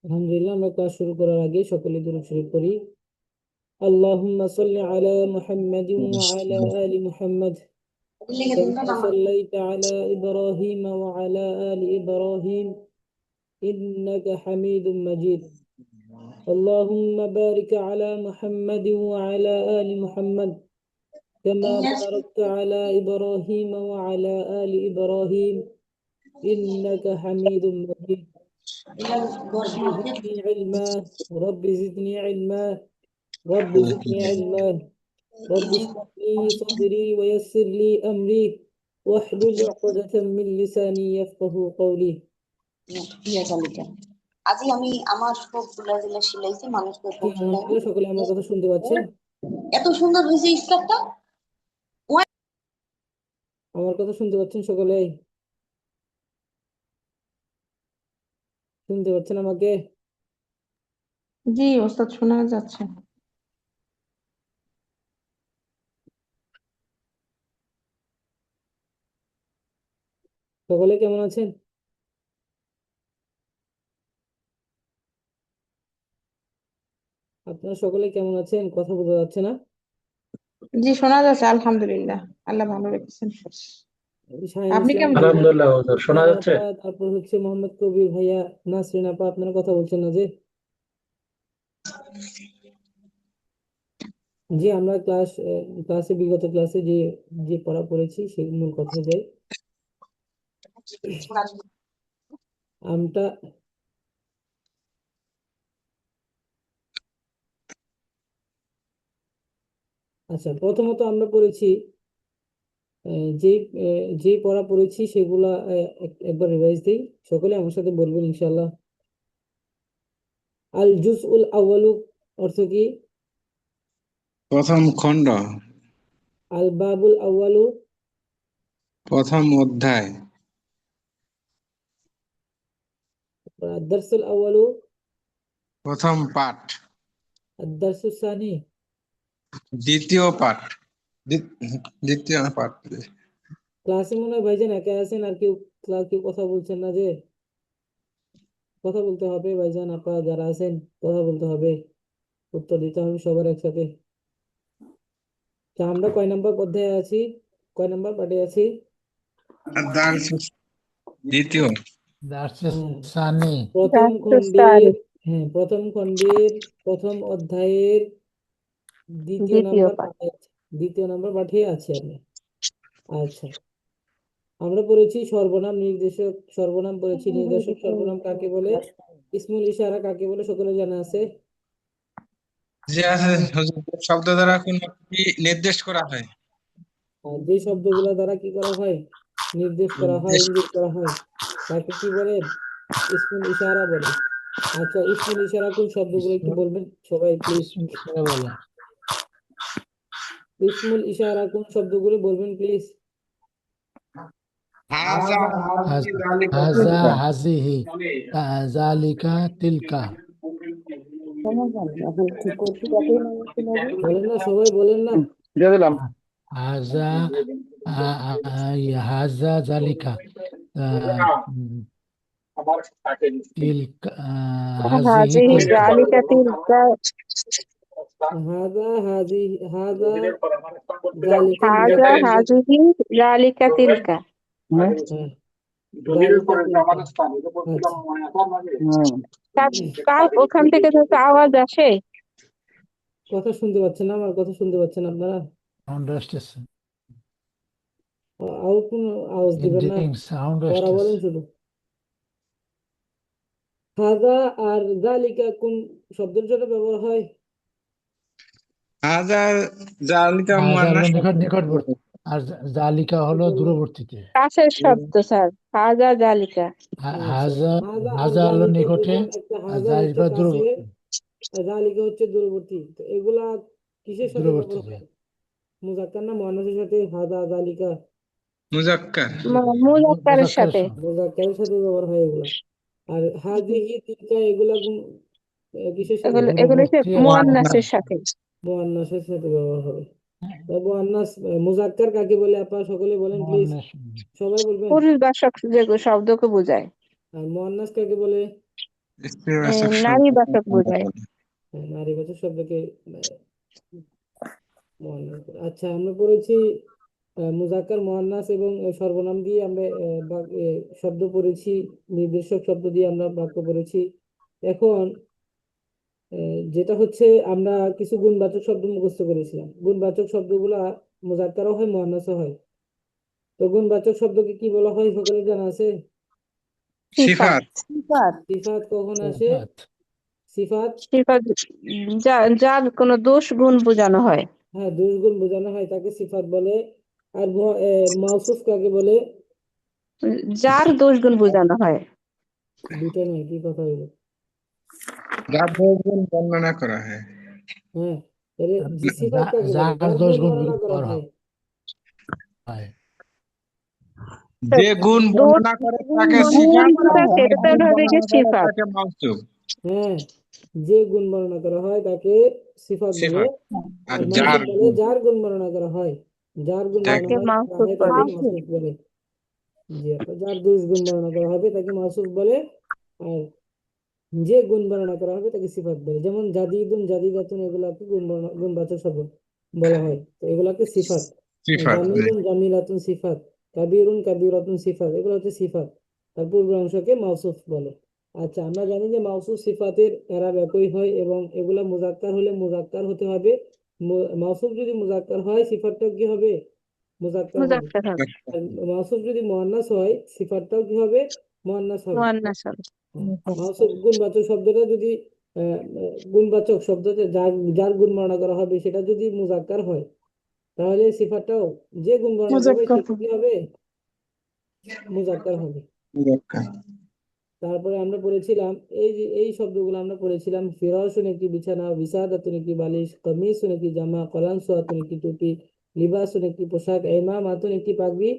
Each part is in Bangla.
আলহামদুলিল্লাহ, আমরা ক্লাস শুরু করার আগে সকলে দরুদ শরীফ পড়ি। আল্লাহুম্মা সাল্লি আলা মুহাম্মাদিন ওয়া আলা আলি মুহাম্মাদ কামা সাল্লাইতা আলা ইব্রাহিম ওয়া আলা আলি ইব্রাহিম ইন্নাকা হামিদুম মাজিদ। আল্লাহুম্মা বারিক আলা মুহাম্মাদিন ওয়া আলা আলি মুহাম্মাদ কামা বারাকতা আলা ইব্রাহিম ওয়া আলা আলি ইব্রাহিম ইন্নাকা হামিদুম মাজিদ। رب زدني علما رب زدني علما رب زدني علما رب اشرح لي صدري ويسر لي أمري واحلل عقدة من لساني يفقه قولي। আজই আমি আমার সবগুলা যেগুলা সিলাইছি মানুষকে আলহামদুলিল্লাহ, সকলে আমার কথা শুনতে পাচ্ছেন? এত সুন্দর হয়েছে স্কার্টটা। আমার কথা শুনতে পাচ্ছেন সকলে? শুনতে পাচ্ছেন আমাকে? জি ওস্তাদ, শোনা যাচ্ছে। সকলে কেমন আছেন? আপনারা সকলে কেমন আছেন? কথা বোঝা যাচ্ছে না? জি শোনা যাচ্ছে, আলহামদুলিল্লাহ, আল্লাহ ভালো রেখেছেন। শাহিন আপনি ইসলাম কেমন ভাইয়া, আছেন? আলহামদুলিল্লাহ হুজুর, শোনা ইসলাম যাচ্ছে? আপা, তারপর হচ্ছে মোহাম্মদ কবির ভাইয়া, নাসরিন আপা, আপনারা কথা বলছেন না যে? জি, আমরা বিগত ক্লাসে যে যে পড়া পড়েছি সেই মূল কথায় যাই। আমটা আচ্ছা, প্রথমত আমরা পড়েছি যে যে পড়া পড়েছি সেগুলা একবার রিভাইজ দিই। সকলে আমার সাথে বলবেন ইনশাআল্লাহ। আল জুজউল আউয়ালু অর্থ কি? প্রথম খণ্ড, আল বাবুল আউয়ালু, প্রথম অধ্যায়, আদ-দারসুল আউয়ালু, প্রথম পাঠ, আদ-দারসুস সানি, দ্বিতীয় পাঠ, দ্বিতীয় পাঠ। ক্লাসে মনে হয় ভাইজান একা আছেন, আর কেউ কথা বলছেন না যে? কথা বলতে হবে ভাইজান আপা, যারা আছেন কথা বলতে হবে, উত্তর দিতে হবে সবার একসাথে। তা আমরা কয় নাম্বার অধ্যায়ে আছি, কয় নাম্বার পাঠে আছি? দ্বিতীয়। সানি প্রথম খণ্ডের, প্রথম খণ্ডের প্রথম অধ্যায়ের দ্বিতীয় নাম্বার পাঠে আছি, দ্বিতীয় নাম্বার পাঠে আছি আমি। আচ্ছা, আমরা পড়েছি সর্বনাম নির্দেশক সর্বনাম পড়েছি। নির্দেশক সর্বনাম কাকে বলে? ইসমুল ইশারা কাকে বলে সকলে জানা আছে? যে আছে হুজুর, শব্দ দ্বারা কোনো কি নির্দেশ করা হয়? আর যে শব্দগুলো দ্বারা কি করা হয়? নির্দেশ করা হয়, ইঙ্গিত করা হয়, তাকে কি বলে? ইসমুল ইশারা বলে। আচ্ছা, ইসমুল ইশারা কোন শব্দগুলো একটু বলবেন সবাই প্লিজ? বলো। ইসমুল ইশারা কোন শব্দগুলো বলবেন প্লিজ? হাজা, হাজা, হাজিহি, যালিকা, তিলকা। বলেন না সবাই, বলেন না। হাজা, হাজা, যালিকা, তিলকা, হাজিহি, তিলকা। হাজা হাজি হাজা জালিকা হাজা মুজাক্কার। হাজিহি যালিকা তিলকা। হ্যাঁ, জালিকা তিলকা। আচ্ছা, কাল ওখান থেকে তো একটা আওয়াজ আসে। কথা শুনতে পাচ্ছেন না? আমার কথা শুনতে পাচ্ছেন আপনারা? সাউন্ড আসতেছে, আর কোনো আওয়াজ দিবেন না, সাউন্ড পড়া বলেন আসতেছে। শুধু। হাজা আর জালিকা কোন শব্দের জন্য ব্যবহার হয়? হাজা, জালিকা হাজা হলো মুয়ান্নাস। নিকটবর্তী, আর জালিকা হলো দূরবর্তীতে। কাছের শব্দ স্যার, হাজা জালিকা। হাজা, হাজা আর হাজা হলো জালিকা নিকটে, বুঝলাম, একটা আর হাজা হচ্ছে জালিকা কাছে দূরবর্তী। আর জালিকা হচ্ছে দূরবর্তী। তো এগুলা কিসের সাথে ব্যবহার দূরবর্তীতে হয়? মুজাক্কার না মুআন্নাসের সাথে? হাজা জালিকা মুজাক্কার। মুজাক্কারের সাথে। মুজাক্কারের সাথে ব্যবহার হয় এগুলা। আর হাজিহি তিলকা এগুলা কিসের সাথে? এগুলো এগুলো হচ্ছে মুয়ান্নাসের সাথে। মুআন্নাসের সাথে ব্যবহার হবে। মুআন্নাস মুজাক্কার কাকে বলে আপা সকলে বলেন প্লিজ, সবাই বলবেন। পুরুষবাচক যে শব্দকে বোঝায়। আর মুয়ান্নাস কাকে বলে? স্ত্রীবাচক নারীবাচক বোঝায়। নারীবাচক শব্দকে মুয়ান্নাস বলে। আচ্ছা, আমরা পড়েছি মুজাক্কার, মুয়ান্নাস এবং সর্বনাম দিয়ে আমরা শব্দ পড়েছি, নির্দেশক শব্দ দিয়ে আমরা বাক্য পড়েছি। এখন যেটা হচ্ছে আমরা কিছু গুণবাচক শব্দ মুখস্থ করেছিলাম। গুণবাচক শব্দগুলা মুজাক্কারও হয়, মুয়ান্নাসও হয়। তো গুণবাচক শব্দকে কি বলা হয় সকলের জানা আছে? সিফাত। সিফাত। সিফাত কখন আসে? সিফাত। সিফাত, সিফাত যার কোনো দোষ গুণ বোঝানো হয়। হ্যাঁ, দুর্গুণ বোঝানো হয় তাকে সিফাত বলে। আর মাউসুফ কাকে বলে? যার দোষ গুণ বোঝানো হয়। দুটো নয়, কি কথা হইলো? যার দোষগুণ বর্ণনা করা হয়। হ্যাঁ, সিফাত কাকে বলে? যার যার দোষ গুণ গুণ বর্ণনা করা করা হয়। হয়। যে গুণ দোষ বর্ণনা করে তাকে গুণ সিফাত, যেটা আর যে সেটা গুণ হবে বর্ণনা করে সিফাত। তাকে মাউসুফ। হ্যাঁ, যে গুণ বর্ণনা করা হয় তাকে সিফাত বলে। সিফাত। আর আর যার মাউসুফ বলে যার গুণ বর্ণনা করা হয়। যার গুণ তাকে বর্ণনা করা মাউসুফ হয় বলে। তাকে মাউসুফ বলে। জি আপা, যার দোষ গুণ বর্ণনা করা হবে তাকে মাউসুফ বলে। আর যে গুণ বর্ণনা করা হবে তাকে সিফাত বলে। যেমন জাদিদুন, জাদিদাতুন, এগুলাকে গুণবাচক শব্দ বলা হয়, তো এগুলাকে সিফাত। সিফাত। জামিলুন, জামিলাতুন সিফাত। কাবিরুন, কাবিরাতুন সিফাত, এগুলো হচ্ছে সিফাত। তার পূর্ব অংশকে মাউসুফ বলে। আচ্ছা, আমরা জানি যে মাউসুফ সিফাতের এরা একই হয় এবং এগুলা মুজাক্কার হলে মুজাক্কার হতে হবে। মাউসুফ যদি মুজাক্কার হয় সিফাতটাও কি হবে? মুজাক্কার হবে। মুজাক্কার হবে, আর মাউসুফ যদি মুয়ান্নাস হয় সিফাতটাও কি হবে? মুয়ান্নাস হবে। মুয়ান্নাস হবে। মাউসুফ গুণবাচক শব্দটা যদি গুণবাচক শব্দতে যার যার গুণ বর্ণনা করা হবে সেটা যদি মুজাক্কার হয়, তাহলে সিফাতটাও যে গুণ বর্ণনা করবে সেটা কি হবে? মুজাক্কার হবে। তারপরে আমরা পড়েছিলাম এই শব্দগুলো আমরা পড়েছিলাম: ফিরাশুন একটি বিছানা, বিসাদাতুন একটি বালিশ, কামিসুন একটি জামা, কলানসুয়াতুন একটি টুপি, লিবাসুন একটি পোশাক, ইমামাতুন একটি পাগড়ি,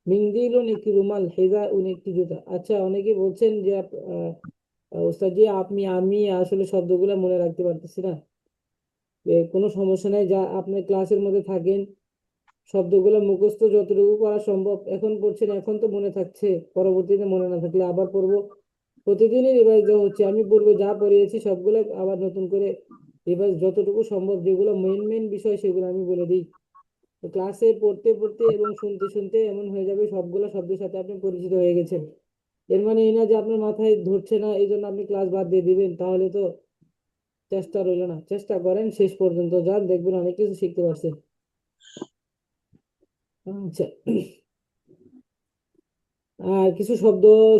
মিন্দিলুন একটি রুমাল, হিযাউন একটি জুতা। আচ্ছা, অনেকে বলছেন যে ওস্তাদ জি, আমি আসলে শব্দগুলো মনে রাখতে পারতেছি না। কোনো সমস্যা নাই, যা আপনি ক্লাসের মধ্যে থাকেন, শব্দগুলো মুখস্থ যতটুকু করা সম্ভব এখন পড়ছেন, এখন তো মনে থাকছে, পরবর্তীতে মনে না থাকলে আবার পড়বো। প্রতিদিনই রিভাইজ দেওয়া হচ্ছে। আমি পূর্বে যা পড়িয়েছি সবগুলো আবার নতুন করে রিভাইজ যতটুকু সম্ভব, যেগুলো মেইন বিষয় সেগুলো আমি বলে দিই। তো ক্লাসে পড়তে পড়তে এবং শুনতে শুনতে এমন হয়ে যাবে সবগুলো শব্দের সাথে আপনি পরিচিত হয়ে গেছেন। এর মানে এই না যে আপনার মাথায় ধরছে না এই জন্য আপনি ক্লাস বাদ দিয়ে দিবেন, তাহলে তো চেষ্টা রইলো না। চেষ্টা করেন, শেষ পর্যন্ত যান, দেখবেন অনেক কিছু শিখতে পারছেন। আচ্ছা, আর কিছু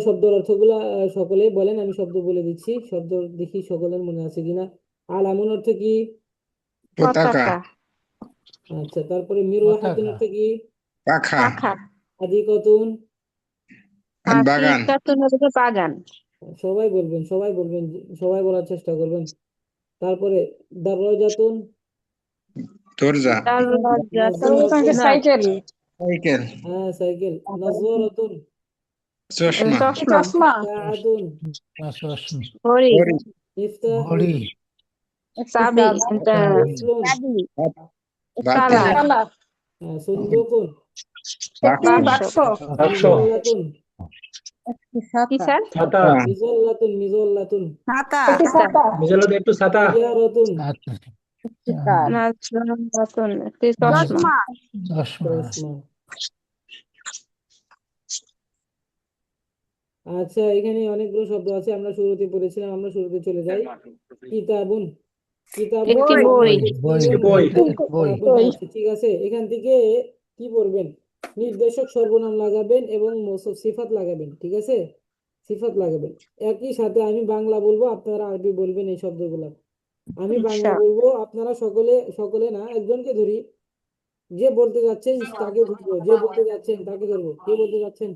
শব্দের অর্থগুলা সকলেই বলেন, আমি শব্দ বলে দিচ্ছি, শব্দ দেখি সকলের মনে আছে কিনা। আলামুন অর্থ কি? পতাকা। পতাকা। আচ্ছা, তারপরে মিরওয়াহাতুন পতাকা। অর্থ কি? পাখা। পাখা। হাদিকাতুন। বাগান। হাকিকাতুন হচ্ছে বাগান। সবাই বলবেন, সবাই বলবেন, সবাই বলার চেষ্টা করবেন। তারপরে দারজাতুন। দরজা। দারজাতুন না, সাইকেল। সাইকেল। হ্যাঁ, সাইকেল। নাজরাতুন। চশমা। চশমা। সাআতুন। চশমা। ঘড়ি। ঘড়ি। মিফতাহুন। ঘড়ি। চাবি। চাবি। কিফলুন। বাতি। তালা। সুন্দুকুন। বাক্স। মিজল্লাতুন। কি স্যার? মিজল্লাতুন, মিজল্লাতুন। ছাতা। সিয়ারাতুন। আচ্ছা। নাজরাতুন একটি চশমা। চশমা। চশমা। আচ্ছা, এখানে অনেকগুলো শব্দ আছে, আমরা শুরুতে পড়েছিলাম, আমরা শুরুতে চলে যাই। কিতাবুন। কিতাবুন একটি কি বই। বই। কিতাবুন, আচ্ছা ঠিক আছে। এখান থেকে কি পড়বেন? নির্দেশক সর্বনাম লাগাবেন এবং মৌসুফ সিফাত লাগাবেন, ঠিক আছে? সিফাত লাগাবেন। একই সাথে আমি বাংলা বলবো, আপনারা আরবি বলবেন এই শব্দগুলো। আমি বাংলা আচ্ছা। বলবো, আপনারা সকলে সকলে না, একজনকে ধরি, যে বলতে যাচ্ছেন তাকে ধরবো, যে বলতে যাচ্ছেন তাকে ধরবো। কে বলতে যাচ্ছেন?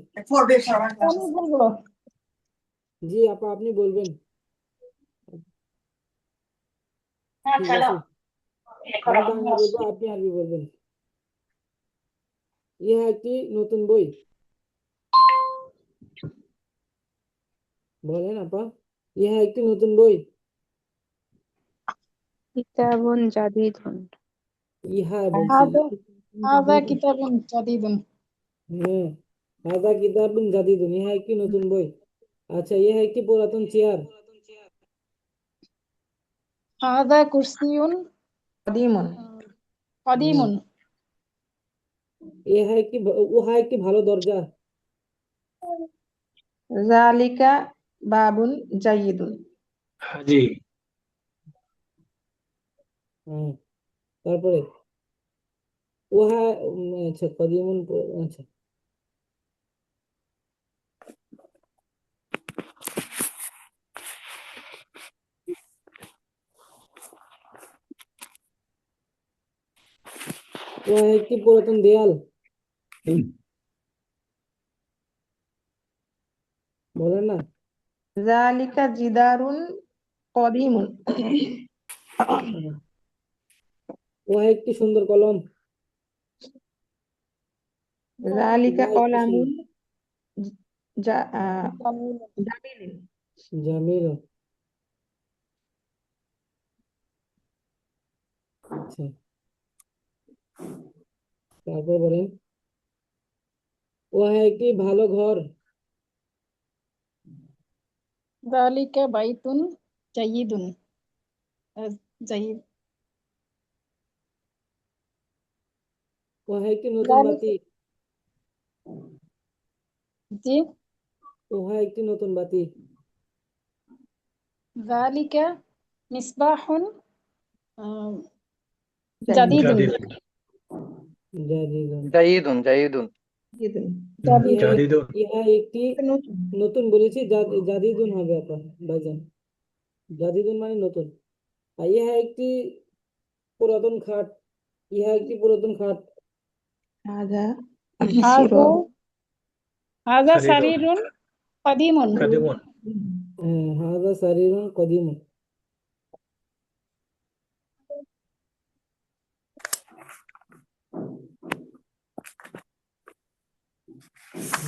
জি আপা, আপনি বলবেন, ঠিক আছে? আমি বাংলা বলবো, আপনি আরবি বলবেন। ইহা একটি নতুন বই। বলেন আপা, ইহা একটি নতুন বই। কিতাবুন জাদিদুন। ইহা বলছি। কিতাবুন জাদিদুন। হ্যাঁ, হাযা কিতাবুন জাদিদুন, ইহা একটি নতুন বই। আচ্ছা, ইহা একটি পুরাতন চেয়ার। هذا كرسي قديم قديم উহা একটি ভালো দরজা। ذلك باب جيد হাজি হ্যাঁ, তারপরে উহা আচ্ছা কদিমুন আচ্ছা উহা একটি পুরাতন দেয়াল। বলেন না। ذلك جدار قديم উহা একটি সুন্দর কলম। ذلك উহা একটি قلم সুন্দর جميل জামিল। আচ্ছা, তারপর বলেন উহা একটি ভালো ঘর। ذلك بيت جيد جيد উহা একটি নতুন ذلك বাতি। জি উহা একটি নতুন বাতি। ذلك مصباح جيد جديد জাদিদুন। জাইদুন জাইদুন جيد جديد ইহা জাদিদুন ইহা একটি نوتن নতুন বলেছি, জাদিদুন হবে আপনার ভাইজান। জাদিদুন মানে নতুন। আর ইহা একটি পুরাতন খাট। ইহা একটি পুরাতন খাট। هذا هذا سراب هذا সারিরুন سرير قديم কাদিমুন হাযা সারিরুন কদিমুন।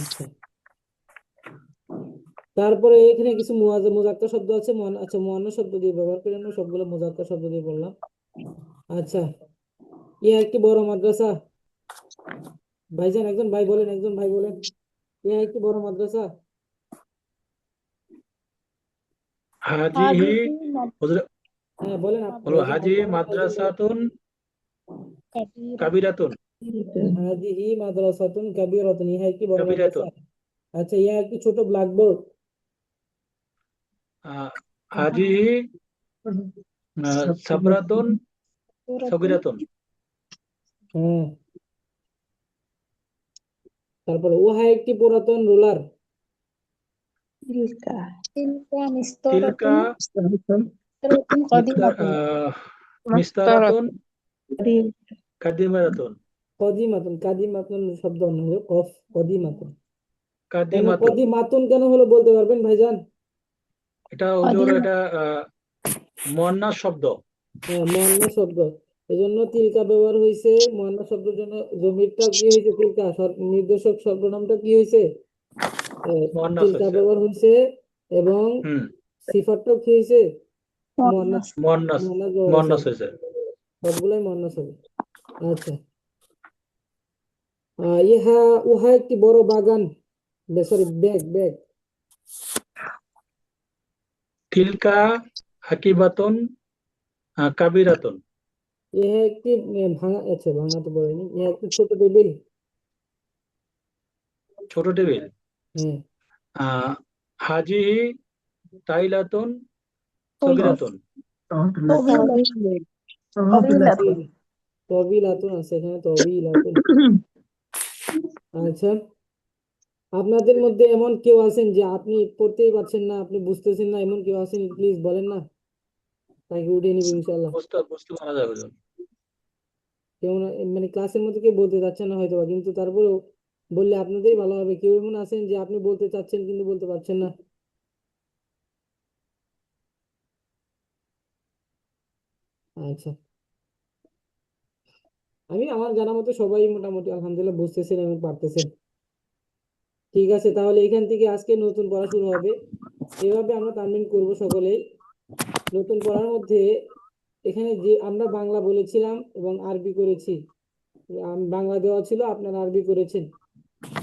আচ্ছা, তারপরে এখানে কিছু মুজাক্কার শব্দ আছে। আচ্ছা, মুয়ান্নাস শব্দ দিয়ে ব্যবহার করি আমরা, সবগুলো মুজাক্কার শব্দ দিয়ে বললাম। আচ্ছা, ইহা একটি বড় মাদ্রাসা। ভাইজান একজন ভাই বলেন, একজন ভাই বলেন ইহা একটি বড় মাদ্রাসা। হাজিহি هذه হুজুর হ্যাঁ বলেন, বলো ভাইজান হাজি আপনার ভাই বলেন। মাদ্রাসাতুন كبيرة কাবিরাতুন হাদিহি মাদ্রাসাতুন কাবীরাতুন, ইহা একটি বড় কাবিরাতুন মাদ্রাসা। আচ্ছা, ইহা একটি ছোট ব্ল্যাকবোর্ড। হাজিহি সাবরাতুন سورة সগিরাতুন হ্যাঁ, তারপরে উহা একটি পুরাতন রুলার। تلك تلك مسطرة তিলকা قديمة মিস্তারাতুন قديم কাদিমারাতুন কাদিমাতুন শব্দ অন্য হলো কফ। কদিমাতুন কেন কাদিমাতুন কদিমাতুন কেন হলো বলতে পারবেন ভাইজান? এটা হুজুর قديمة এটা মুয়ান্নাস শব্দ মুয়ান্নাস শব্দ, এজন্য তিলকা ব্যবহার হয়েছে মুয়ান্নাস শব্দের জন্য। জমিরটা কি হয়েছে? তিলকা। নির্দেশক সর্বনামটা কি হয়েছে? মুয়ান্নাস তিলকা হয়েছে ব্যবহার হয়েছে, এবং সিফাতটাও কি হয়েছে? মুয়ান্নাস। মুয়ান্নাস মুয়ান্নাস ব্যবহার হয়েছে, মুয়ান্নাস হয়েছে সবগুলাই মুয়ান্নাস হবে। আচ্ছা, উহা একটি বড় বাগান। Sorry, bag. তিলকা হাকিবাতুন কাবিরাতুন ইহা একটি ভাঙা তো বলেনি। ইহা একটি ছোট টেবিল। ছোট টেবিল হ্যাঁ, হাজিহি তাইলাতুন طويلة সগিরাতুন طويلة তবিলাতুন আছে এখানে, তবিলাতুন। আচ্ছা, আপনাদের মধ্যে এমন কেউ আছেন যে আপনি পড়তেই পারছেন না, আপনি বুঝতেছেন না, এমন কেউ আছেন? প্লিজ বলেন না, তাকে উঠিয়ে নিব ইনশাল্লাহ। বুঝতে পারা যাবে হুজুর। কেউ মানে ক্লাসের মধ্যে কেউ বলতে চাচ্ছেন না হয়তো বা, কিন্তু তারপরেও বললে আপনাদেরই ভালো হবে। কেউ এমন আছেন যে আপনি বলতে চাচ্ছেন কিন্তু বলতে পারছেন না? আচ্ছা, আমি আমার জানা মতো সবাই মোটামুটি আলহামদুলিল্লাহ বুঝতেছেন এবং পারতেছেন। ঠিক আছে, তাহলে এখান থেকে আজকে নতুন পড়া শুরু হবে। এভাবে আমরা তামিল করব সকলেই। নতুন পড়ার মধ্যে এখানে যে আমরা বাংলা বলেছিলাম এবং আরবি করেছি। বাংলা দেওয়া ছিল, আপনারা আরবি করেছেন।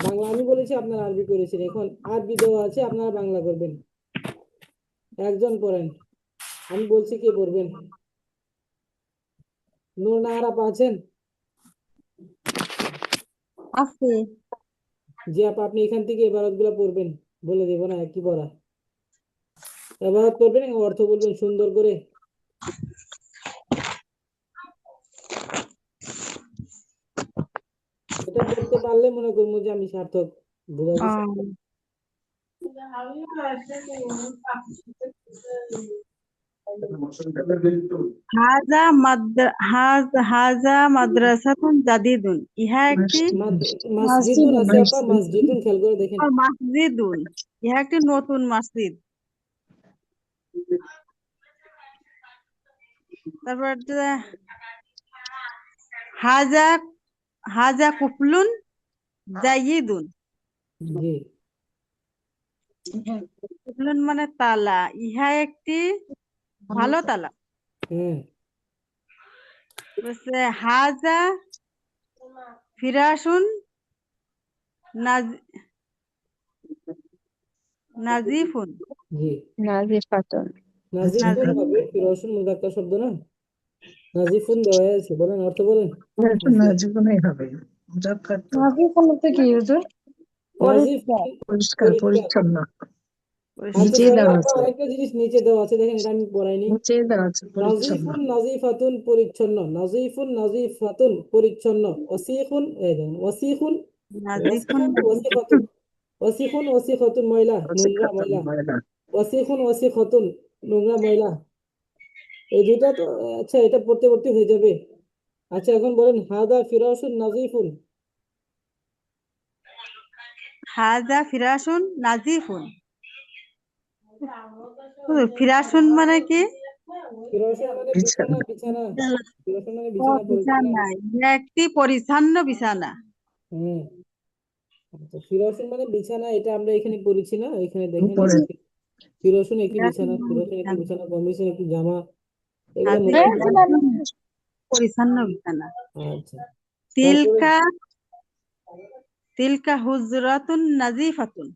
বাংলা আমি বলেছি, আপনারা আরবি করেছেন। এখন আরবি দেওয়া আছে, আপনারা বাংলা করবেন। একজন পড়েন, আমি বলছি কে পড়বেন। নূর নাহার আপা আছেন? আছে। জি আপা, আপনি এখান থেকে এবারত গুলা পড়বেন, বলে দেবো না কি পড়া। এবারত পড়বেন, অর্থ বলবেন সুন্দর করে। এটা পড়তে পারলে মনে করবো যে আমি সার্থক, বোঝা গেছে? হাজা মাদ্রাসাতুন জাদিদুন, ইহা একটি মসজিদুন আছে আপা, মসজিদুন খেয়াল করে দেখেন। মসজিদুন, ইহা একটি নতুন মসজিদ। তারপর হাজা হাজা কুফলুন জাইয়িদুন। জি, কুফলুন মানে তালা, ইহা একটি ভালো তালা। হ্যাঁ, বলছে হাজা ফিরাসুন নাজিফুন। জি, নাজিফাতুন। নাজিফুন হবে, ফিরোজুন মুজাক্কার শব্দ না, নাজিফুন দেওয়া আছে। বলেন, অর্থ বলেন। নাজিফুন বলতে কি হুজুর? নাজিফুন পরিষ্কার। আচ্ছা সরি আপা, আরেকটা জিনিস নিচে দেওয়া আছে, দেখেন, এটা আমি পড়াইনি। নাজিফুন নাজিফাতুন পরিচ্ছন্ন, নাজিফুন নাজিফাতুন পরিচ্ছন্ন, ওয়াসিখুন, এই দেখেন, ওয়াসিখুন নাজিফুন ওয়াসিখাতুন, ওয়াসিখুন ওয়াসিখাতুন ময়লা, নোংরা ময়লা, ওয়াসিখুন ওয়াসিখাতুন নোংরা ময়লা। এই দুইটা তো, আচ্ছা এটা পড়তে পড়তে হয়ে যাবে। আচ্ছা এখন বলেন, হাদা ফিরাশুন নাজিফুন। হাজা ফিরাসুন নাজিফুন। ফিরাসুন মানে কি? ফিরাশুন মানে বিছানা, বিছানা। ফিরাশুন মানে বিছানা, পরিচ্ছন্ন। বিছানা, ইহা একটি পরিচ্ছন্ন বিছানা। হ্যাঁ, আচ্ছা ফিরাশুন মানে বিছানা, এটা আমরা এখানে পড়েছি না, এখানে দেখেন। ফিরাশুন একটি বিছানা, ফিরাশুন একটি বিছানা, কমিশন একটি জামা, এগুলো মনে রাখবেন। পরিচ্ছন্ন বিছানা। আচ্ছা, তারপরে তিলকা তিলকা হুজরাতুন নাজিফাতুন।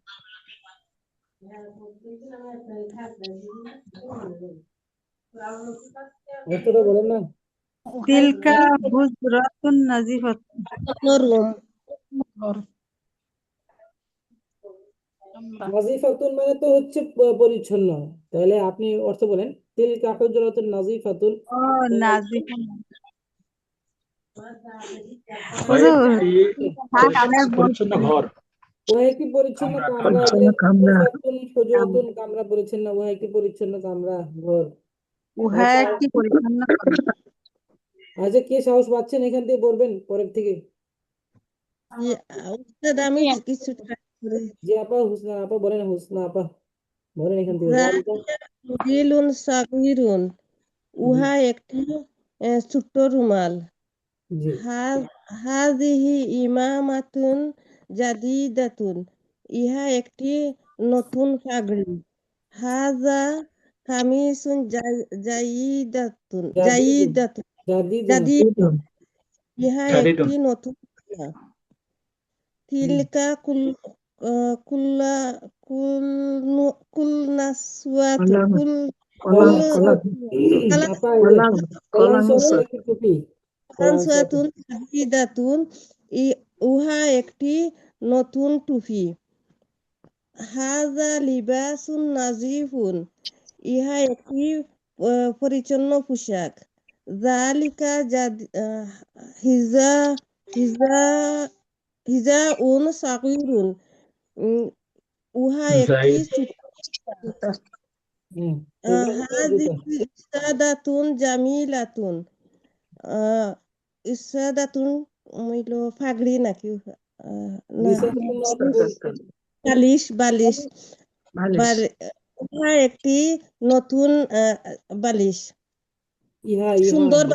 অর্থটা বলেন না। তিলকা হুজরাতুন নাজিফাতুন। নাজিফাতুন মানে তো হচ্ছে পরিচ্ছন্ন। তাহলে আপনি অর্থ বলেন, তিলকা হুজরাতুন নাজিফাতুন। ও নাজিফুন। পরিচ্ছন্ন ঘর। ও একটি পরিচ্ছন্ন কামরা, হুজরাতুন কামরা পরিচ্ছন্ন, ও একটি পরিচ্ছন্ন কামরা, ঘর। উহা আচ্ছা, একটি পরিচ্ছন্ন কামরা। আচ্ছা কে সাহস পাচ্ছেন এখান থেকে বলবেন পরের থেকে। আমি কিছু জি আপা, হুসনা আপা বলেন, হুসনা আপা বলেন এখান থেকে। জিলুন সাগিরুন, উহা একটি ছোট্ট রুমাল। জি, হাজিহি ইমামাতুন জাদিদাতুন, ইহা একটি নতুন পাগড়ি। হাজা কামিসুন জাইদাতুন জাদিদুন, জাইদাতুন জাদিদুন। জাদিদুন, ইহা জাদিদুন। একটি নতুন খেলনা। তিলকা কুল্লা কুলনাসওয়াতু আপা এই যে কলাংসহ একটি টুপি, কলাংসহ কুলনাসওয়াতুন জাদিদাতুন, উহা একটি নতুন টুপি। হাজা লিবাসুন নাজিফুন, ইহা একটি পরিচ্ছন্ন পোশাক। জালিকা হিজা হিজা হিজাউন সাগীরুন, উহা একটি হাজিহি ইসাদাতুন জামিলাতুন, ইসাদাতুন হইলো ফাগড়ি নাকি না, বালিশ বালিশ উহা একটি নতুন বালিশ, ইহা সুন্দর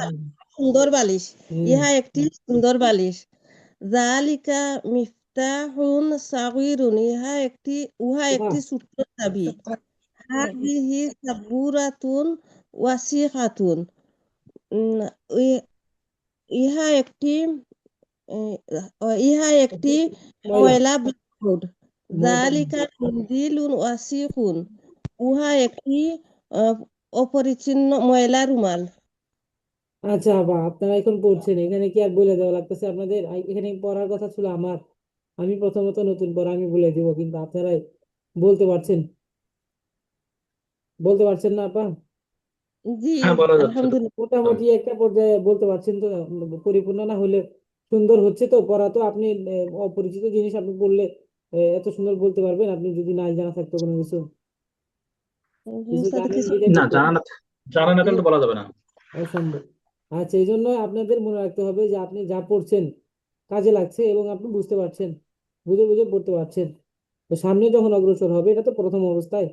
সুন্দর বালিশ, ইহা একটি সুন্দর বালিশ। জালিকা মিফতাহুন সাগীরুন, উহা একটি ছোট্ট চাবি। হাযিহি সাবুরাতুন ওয়াসিখাতুন, ইহা একটি ইহা একটি ময়লা ময়লা ব্ল্যাকবোর্ড। ময়লা জালিকা মিনজিলুন ওয়াসিকুন, উহা একটি অপরিচ্ছন্ন ময়লা রুমাল। আচ্ছা বা আপনারা এখন পড়ছেন, এখানে কি আর বলে দেওয়া লাগতেছে আপনাদের? এখানে পড়ার কথা ছিল আমার, আমি প্রথমত নতুন পড়া আমি বলে দিব, কিন্তু আপনারাই বলতে পারছেন, বলতে পারছেন না আপা? জি হ্যাঁ, বলা যাচ্ছে তো। আলহামদুলিল্লাহ। মোটামুটি একটা পর্যায়ে বলতে পারছেন তো? পরিপূর্ণ না হলে সুন্দর হচ্ছে তো পড়া? তো আপনি অপরিচিত জিনিস আপনি বললে এত সুন্দর বলতে পারবেন আপনি যদি নাই জানা থাকতো কোনো কিছু? কিছু সাথে জানেন কিছু বিধায় না, বলতে জানা না থাকলে তো বলা যাবে না। অসম্ভব। আচ্ছা, এই জন্য আপনাদের মনে রাখতে হবে যে আপনি যা পড়ছেন কাজে লাগছে এবং আপনি বুঝতে পারছেন, বুঝে বুঝে পড়তে পারছেন। তো সামনে যখন অগ্রসর হবে, এটা তো প্রথম অবস্থায়,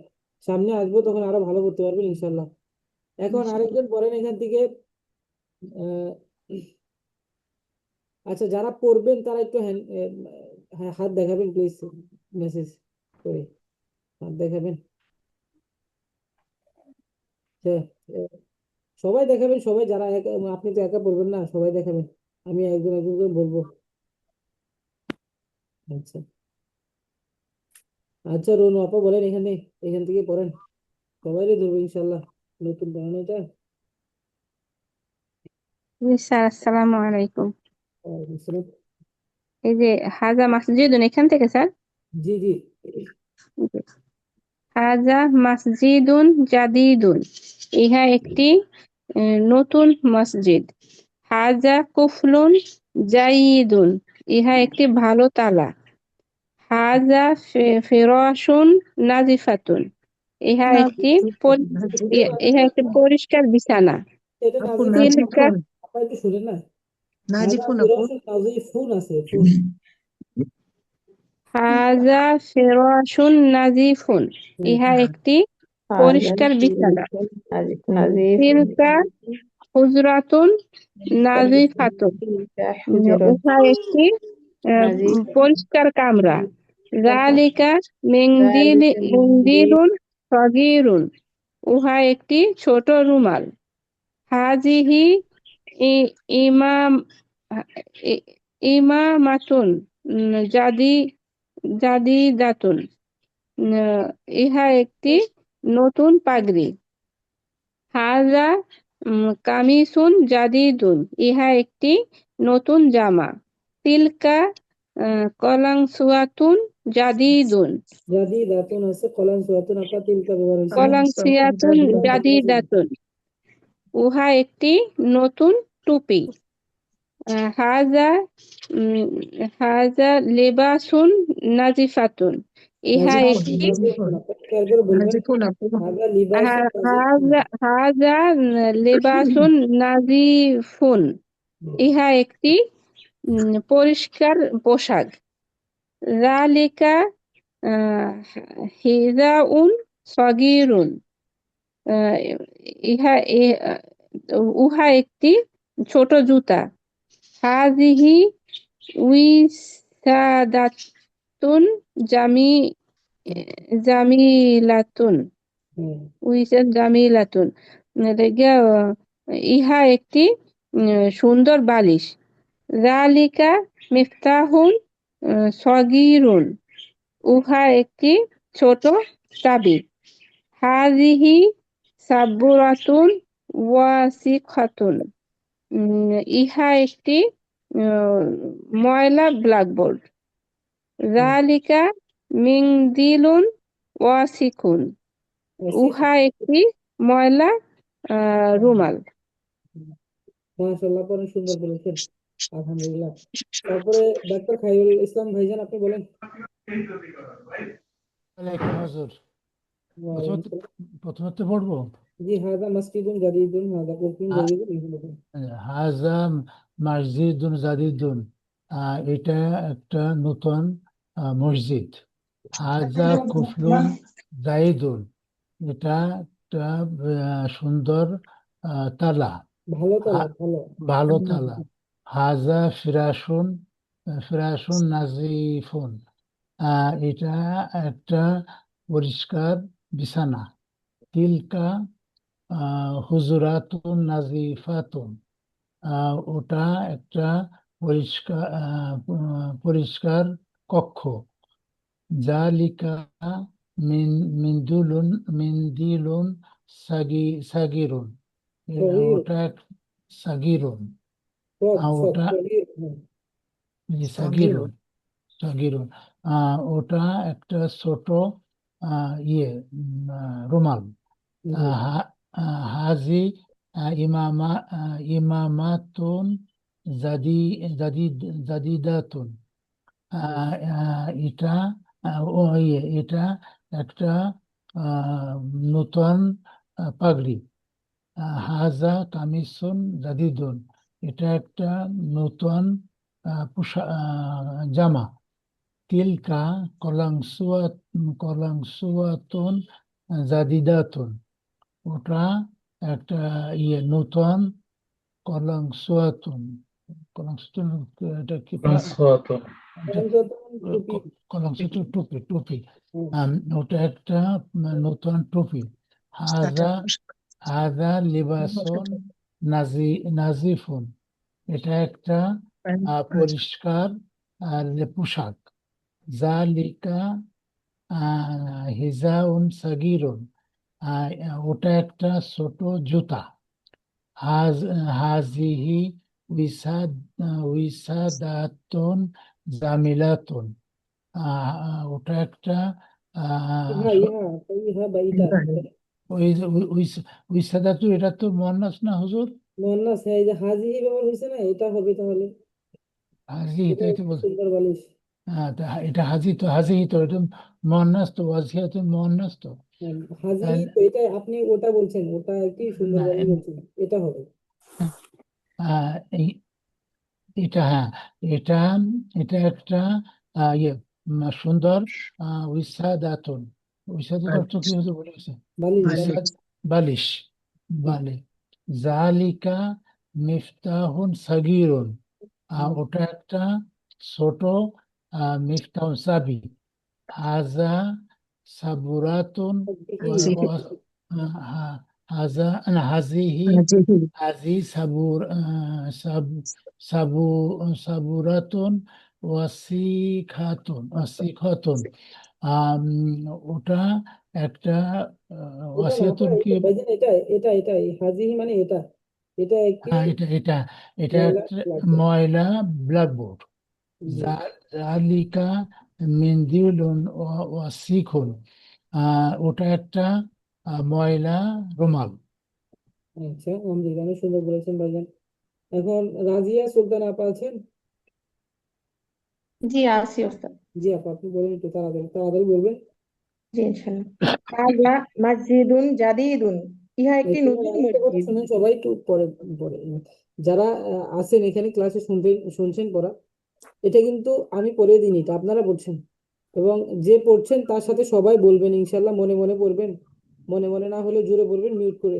সামনে আসবো তখন আরো ভালো করতে পারবেন ইনশাল্লাহ। এখন আরেকজন পড়েন এখান থেকে। আহ আচ্ছা, যারা পড়বেন তারা একটু হ্যাঁ, হাত দেখাবেন প্লিজ, মেসেজ করে হাত দেখাবেন। হ্যাঁ, সবাই দেখাবেন, সবাই যারা আপনি তো একা পড়বেন না, সবাই দেখাবেন, আমি একজন একজন করে বলবো। আচ্ছা আচ্ছা, রোনু আপা বলেন এখানে, এখান থেকে পড়েন, সবাই ধরবো ইনশাল্লাহ, নতুন বানানো এটা। জি স্যার, আসসালামু আলাইকুম। ওয়ালাইকুম আসসালাম। এই যে হাজা মাসজিদুন, এখান থেকে স্যার। জি জি। জি। হাজা মাসজিদুন জাদিদুন, ইহা একটি নতুন মসজিদ। হাজা কুফলুন জাইদুন, ইহা একটি ভালো তালা। হাজা ফিরাশুন নাজিফাতুন, ইহা একটি ইহা একটি পরিষ্কার বিছানা। এটা আপু তিলকা নাজিফুন, আপা একটু শুনেন না, হাজা নাজিফুন আপু। ফিরাসুন নাজিফুন আছে, ফুন। হাজা ফিরাশুন নাজিফুন, ইহা একটি পরিষ্কার বিছানা। তিলকা হুজরাতুন নাজিফাতুন, উহা একটি পরিষ্কার কামরা। যালিকা মিনদিলুন সগীরুন, উহা একটি ছোট রুমাল। হাজিহি ই- ইমাম ইমামাতুন জাদি জাদিদাতুন, ইহা একটি নতুন পাগড়ি। হাজা কামিসুন জাদিদুন, ইহা একটি নতুন জামা। তিলকা কলাংসুয়াতুন জাদিদুন, জাদি দাতুন আছে, কলান সুয়াতুন, আপা তিলকা ব্যবহার হয়েছে। কলাংসিয়াতুন জাদিদাতুন, উহা একটি নতুন টুপি। হাজা উম, হাজা লেবাসুন নাজিফাতুন, ইহা নাজিফুন, একটি নাজিফুন, আপা খেয়াল করে বলবেন, নাজিফুন আপু। হাজা লিবাসুন নাজিফুন। হাজা লেবাসুন নাজিফুন, ইহা একটি পরিষ্কার পোশাক। যালিকা হিজাউন সগীরুন, আহ, উহা একটি ছোট জুতা। হাজিহি উইসাদাতুন জামি জামিলাতুন, হ্যাঁ, জামিলাতুন, লেগিয়া, ইহা একটি সুন্দর বালিশ। যালিকা মিফতাহুন সগীরুন, উহা একটি ছোট চাবি। হাজিহি সাব্বুরাতুন ওয়াসিখাতুন, ইহা একটি ময়লা ব্ল্যাকবোর্ড। যালিকা মিনদিলুন ওয়াসিকুন, উহা একটি ময়লা রুমাল। মাশাআল্লাহ, অনেক সুন্দর বলেছেন, আলহামদুলিল্লাহ। তারপরে ডাক্তার খাইরুল ইসলাম ভাইজান, আপনি বলেন। ওয়ালাইকুম হুজুর। ওয়ালাইকুম প্রথমে আসসালাম। প্রথমে তো পড়বো। জি, হাজা মসজিদুন জাদিদুন, হাজা কুফরুন আ- জাদিদুন, এগুলো বলেন। হাজা মসজিদুন জাদিদুন, এটা একটা নতুন মসজিদ। হাজা কুফলুন জাইদুন, এটা একটা সুন্দর তালা, ভালো তালা, হা- ভালো। ভালো তালা। হাজা ফিরাসুন ফিরাসুন নাজিফুন, এটা একটা পরিষ্কার বিছানা। তিলকা হুজুরাতুন নাজিফাতুন, ওটা একটা পরিষ্কার কক্ষ। জালিকা মিন্দিলুন সাগিরুন। সগীর ওটা সাগিরুন। ওটা সাগিরুন সাগিরুন। ওটা একটা ছোট রুমাল। হাজি ইমামাতুন জাদিদাতুন। এটা এটা একটা নতুন পাগড়ি। হাজা কামিসুন জাদিদুন। এটা একটা নতুন জামা। তিলকা কলাংসুয়াতুন জাদিদাতুন। ওটা একটা নতুন কলাংসুয়াতুন। এটা কি টুপি। কলাংসুয়াতুন টুপি টুপি। হুম। ওটা একটা নতুন টুপি। হাজা লিবাসুন নাজিফুন। এটা একটা পরিষ্কার পোশাক। জালিকা হিজাউন সাগিরুন। ওটা একটা ছোট জুতা। হাজিহি উইসাদাতুন জামিলাতুন। ওটা একটা ইহা বা ইটা উইসাদাতু। এটা তো মুয়ান্নাস না হুজুর? মুয়ান্নাস, হ্যাঁ, এই যে হাজিহি ব্যবহার হয়েছে না, এটা হবে তাহলে। হাজি, এটা এটাই তো একটা বল। সুন্দর বালিশ। এটা হাজি তো এটা মুয়ান্নাস তো, ওয়াজিহা তো মুয়ান্নাস তো। হাজিহি তো এটা আপনি ওটা বলছেন, ওটা একটি সুন্দর না, বালিশ বলছেন, এটা হবে। এটা হ্যাঁ, এটা এটা একটা সুন্দর উইসাদাতুন। উইসাদাত অর্থ কি হতে বলেছে? বালিশ উইসাদ বালিশ। বালিশ। জালিকা মিফতাহুন সাগীরুন। ওটা একটা ছোট মিফতাহুন চাবি। হাজা সাবুরাতুন হাজিহি সাবুরাতুন ওয়াসিখাতুন। ওটা একটা এটা না আপা, ওয়াসিয়াতুন কি? ভাইজান, এটা হাজিহি মানে এটা এটা একটি এটা এটা এটা ময়লা একটা লাগবে। ময়লা ব্ল্যাকবোর্ড। জি। জালিকা মিন্দিলুন ওয়াসিখুন। ওটা একটা ময়লা রুমাল। আচ্ছা, আলহামদুলিল্লাহ, অনেক সুন্দর বলেছেন ভাইজান। এখন রাজিয়া সুলতান আপা আছেন? জি আছি ওস্তাদ। জি আপা, আপনি বলেন, একটু তাড়াতাড়ি তাড়াতাড়ি বলবেন। জি ইনশাল্লাহ। হাযা মসজিদুন জাদীদুন। ইহা একটি এখানে নতুন আরেকটা কথা মসজিদ। শুনেন, সবাই একটু পরে পরে যারা আছেন এখানে ক্লাসে শুনছেন পড়া, এটা কিন্তু আমি পড়ে দিইনি, এটা আপনারা পড়ছেন, এবং যে পড়ছেন তার সাথে সবাই বলবেন ইনশাল্লাহ, মনে মনে পড়বেন, মনে মনে না হলে জোরে বলবেন মিউট করে।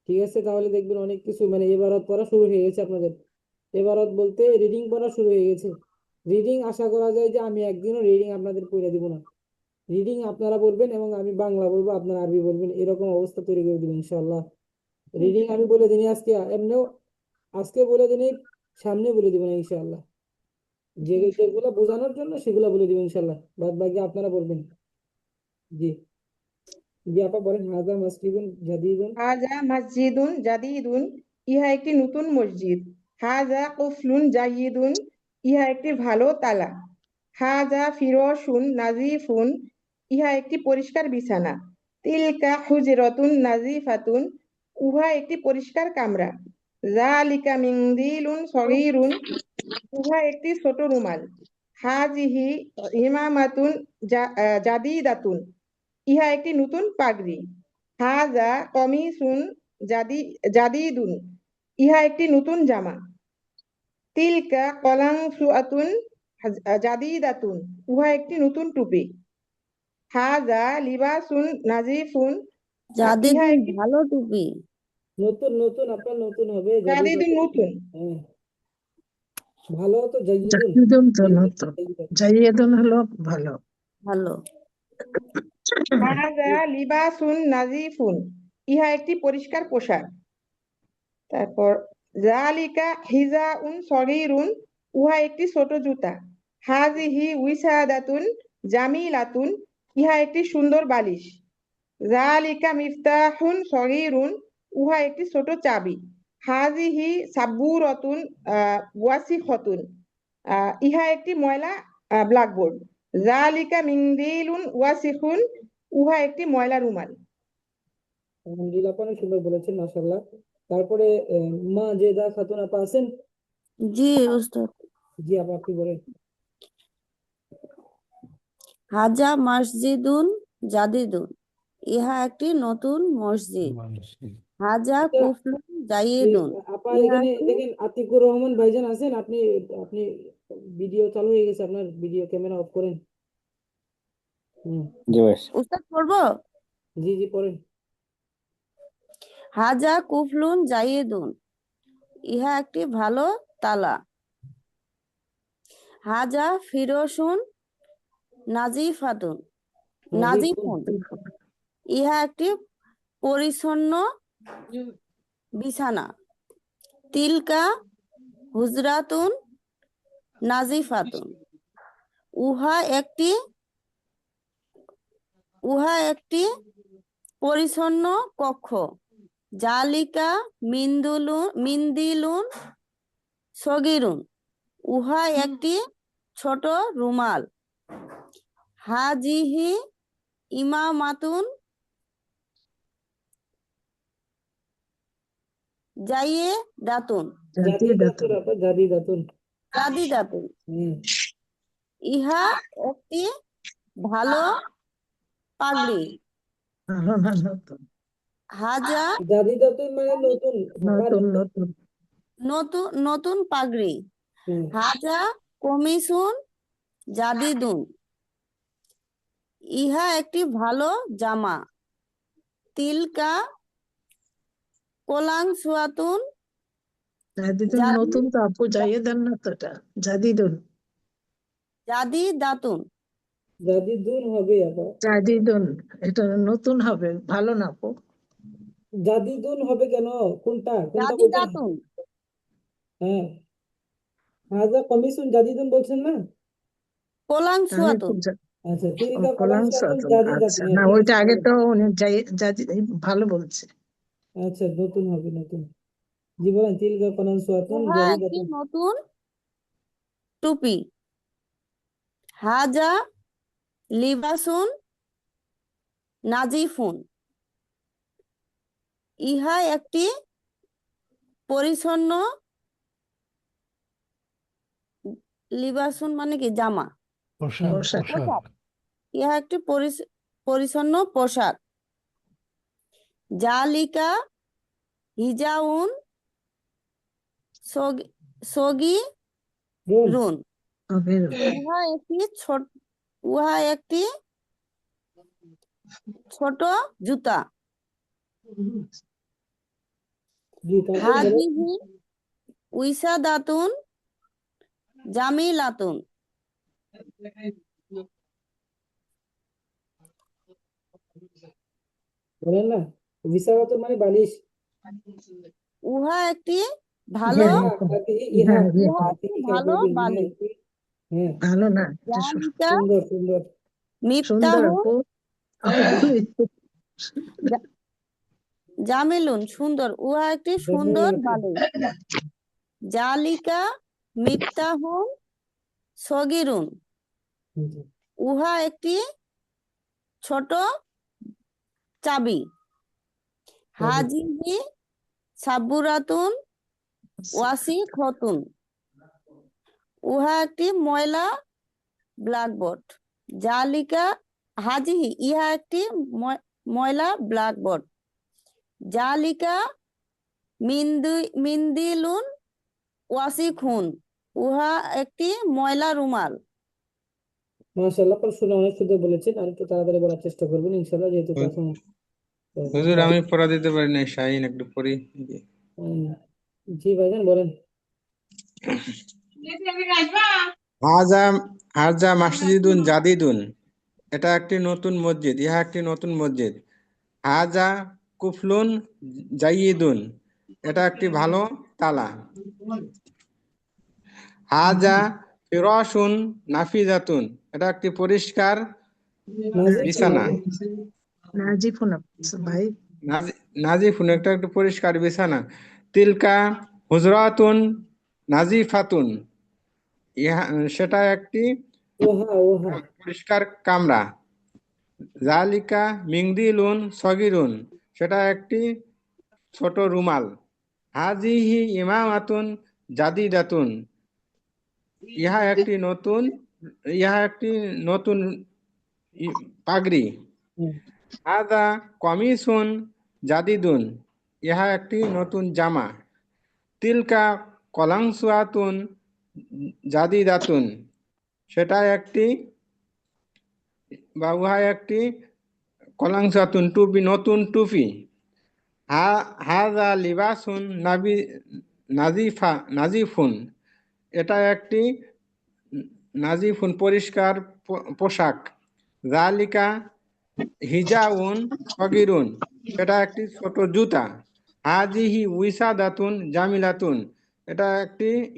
ঠিক আছে, তাহলে দেখবেন অনেক কিছু মানে এবারত পড়া শুরু হয়ে গেছে আপনাদের। এবারত বলতে রিডিং পড়া শুরু হয়ে গেছে। রিডিং আশা করা যায় যে আমি একদিনও রিডিং আপনাদের পড়ে দিব না। রিডিং আপনারা বলবেন এবং আমি বাংলা বলবো, আপনারা আরবি বলবেন, এরকম অবস্থা তৈরি করে দিব ইনশাল্লাহ। রিডিং আমি বলে দিই আজকে, এমনিও আজকে বলে দিই, সামনে বলে দিব না ইনশাল্লাহ। যেগুলো বোঝানোর জন্য সেগুলো বলে দিব ইনশাল্লাহ, বাদ বাকি আপনারা বলবেন। জি। জি আপা বলেন, হাজা মাসজিদুন জাদীদুন। হাযা মসজিদুন জাদীদুন। ইহা একটি নতুন মসজিদ। হাযা কুফলুন জাইয়িদুন। ইহা একটি ভালো তালা। হাযা ফিরাশুন নাযীফুন। ইহা একটি পরিষ্কার বিছানা। তিলকা হুজরাতুন নাযীফাতুন। উহা একটি পরিষ্কার কামরা। যালিকা মিনদিলুন সগীরুন। উহা একটি ছোট রুমাল। হাজিহি ইমামাতুন জাদীদাতুন। ইহা একটি নতুন পাগড়ি। হাজা কমিসুন জাদীদুন। ইহা একটি নতুন জামা। তিলকা কলাংসুয়াতুন জাদীদাতুন। উহা একটি নতুন টুপি। হাজা লিবাসুন নাজিফুন। ইহা জাদিদুন একটি ভালো টুপি। নতুন নতুন আপনার নতুন হবে, জাদীদুন নতুন। হ্যাঁ, ভালো তো জাইদুন। জাহিদুন তো নতুন, জাহিদুন হলো ভালো। ভালো। হাজা লিবাসুন নাজিফুন। ইহা একটি পরিষ্কার পোশাক। তারপর জালিকা হিজাউন সগীরুন। উহা একটি ছোট জুতা। হাজিহি উইসাদাতুন জামিলাতুন, ইহা একটি সুন্দর বালিশ। যালিকা মিফতাহুন সগীরুন, উহা একটি ছোট চাবি। হাজিহি সাব্বুরাতুন ওয়াসিখাতুন, ইহা একটি ময়লা ব্ল্যাকবোর্ড। যালিকা মিনদিলুন ওয়াসিখুন, উহা একটি ময়লা রুমাল। আলহামদুলিল্লাহ, আপনি অনেক সুন্দর বলেছেন, মাশাআল্লাহ। তারপরে মা জেদা খাতুন আপা আছেন? জি উস্তাদ। জি আপা, আপনি বলেন। হাজা মসজিদুন জাদিদুন, ইহা একটি নতুন মসজিদ। হাজা এটা কুফলুন জাইয়িদুন, আপা, ইহা এখানে একটি দেখেন আতিকুর রহমান ভাইজান আছেন? আপনি আপনি ভিডিও চালু হয়ে গেছে, আপনার ভিডিও ক্যামেরা অফ করেন। উস্তাদ পড়বো। জি জি, পড়েন। হাজা কুফলুন জাইয়িদুন, ইহা একটি ভালো তালা। হাজা ফিরোসুন নাজিফাতুন নাজিফুন, ইহা একটি পরিচ্ছন্ন বিছানা। তিলকা হুজরাতুন নাজিফাতুন, উহা একটি পরিচ্ছন্ন কক্ষ। জালিকা মিন্দিলুন সগীরুন, উহা একটি ছোট রুমাল। হাজিহি ইমামাতুন জাইয়িদাতুন জাদিদাতুন আপা, জাদিদাতুন। জাদিদাতুন, ইহা একটি ভালো পাগড়ি। হাজা জাদিদাতুন মানে নতুন আপা, নতুন নতুন। নতুন নতুন পাগড়ি। হুম। হাজা কমিসুন জাদিদুন, ইহা একটি ভালো জামা। তিলকা কোলাংসুয়াতুন জাদিদুন নতুন তো আপু, যাইয়ে দেন না তো, এটা জাদিদুন। জাদিদাতুন, জাদিদুন হবে আপা, জাদিদুন এটা নতুন হবে, ভালো না আপু? জাদিদুন হবে কেন? কোনটা কোনটা বলছেন? জাদিদাতুন, হ্যাঁ, হাজা কমিসুন জাদিদুন বলছেন না? আমি কোলাংসুয়াতুন, তো আচ্ছা, তিলকা কলাম কোলাংসুয়াতুন সাতুন, জাদিদাতুন। আচ্ছা হ্যাঁ, না, ঠিক ওইটা আছে, আগে ভালো। তো উনি ভালো বলছে। আচ্ছা, নতুন হবে, নতুন। জি বলেন, তিলকা কোলাংসুয়াতুন উহা একটি জাদিদাতুন। নতুন টুপি। হাজা লিবাসুন নাজিফুন, ইহা একটি পরিচ্ছন্ন লিবাসুন মানে কি জামা, পোশাক পোশাক। পোশাক ইহা একটি পরিচ্ছন্ন পোশাক। জালিকা হিজাউন সগীরুন, উহা একটি ছোট জুতা। জি, তারপর বলেন। হাজিহি উইসাদাতুন জামিলাতুন, বলেন না, বিছানাতুন মানে বালিশ। উহা একটি ভালো ইহা ইহা একটি ভালো বালিশ। হ্যাঁ, ভালো না, এটা জালিকা সুন্দর সুন্দর। সুন্দর মিফতাহুন আপু। জামিলুন, সুন্দর, উহা একটি সুন্দর বালিশ। জালিকা মিফতাহুন সগীরুন, উহা একটি ছোট চাবি। হাজিহি সাব্বুরাতুন ওয়াসিখাতুন, উহা একটি ময়লা ব্ল্যাকবোর্ড। জালিকা হাজিহি, ইহা একটি ময়লা ব্ল্যাকবোর্ড। জালিকা মিন্দিলুন ওয়াসিখুন, উহা একটি ময়লা রুমাল। মাশাআল্লাহ, আপনার শুনে অনেক সুন্দর বলেছেন। আর একটু তাড়াতাড়ি বলার চেষ্টা করবেন ইনশাআল্লাহ, যেহেতু প্রথম। হুজুর, আমি পড়া দিতে পারি না, শাহিন একটু পড়ি। জি ভাইজান, বলেন। হাজা হাজা মসজিদুন জাদিদুন, এটা একটি নতুন মসজিদ, ইহা একটি নতুন মসজিদ। হাজা কুফলুন জাইয়িদুন, এটা একটি ভালো তালা। হাজা ফিরাশুন নাফিজাতুন, এটা একটি পরিষ্কার বিছানা। নাজিফুন ভাই। নাজিফুন, এটা একটি পরিষ্কার বিছানা। তিলকা হুজরাতুন নাজিফাতুন, ইহা সেটা একটি পরিষ্কার কামরা। জালিকা মিংদিলুন সগিরুন, সেটা একটি ছোট রুমাল। হাজিহি ইমামাতুন জাদিদাতুন, ইহা একটি নতুন পাগড়ি। হাদা কমিসুন জাদিদুন, ইহা একটি নতুন জামা। তিলকা কলাংসুয়াতুন জাদিদাতুন, সেটা একটি উহা একটি কলাংসুয়াতুন টুপি, নতুন টুপি। হাদা লিবাসুন নাজিফুন, এটা একটি নাজিফুন পরিষ্কার পোশাক। জালিকা হিজাউন সগিরুন, সেটা একটি ছোট জুতা। হাজিহি উইসাদাতুন জামিলাতুন,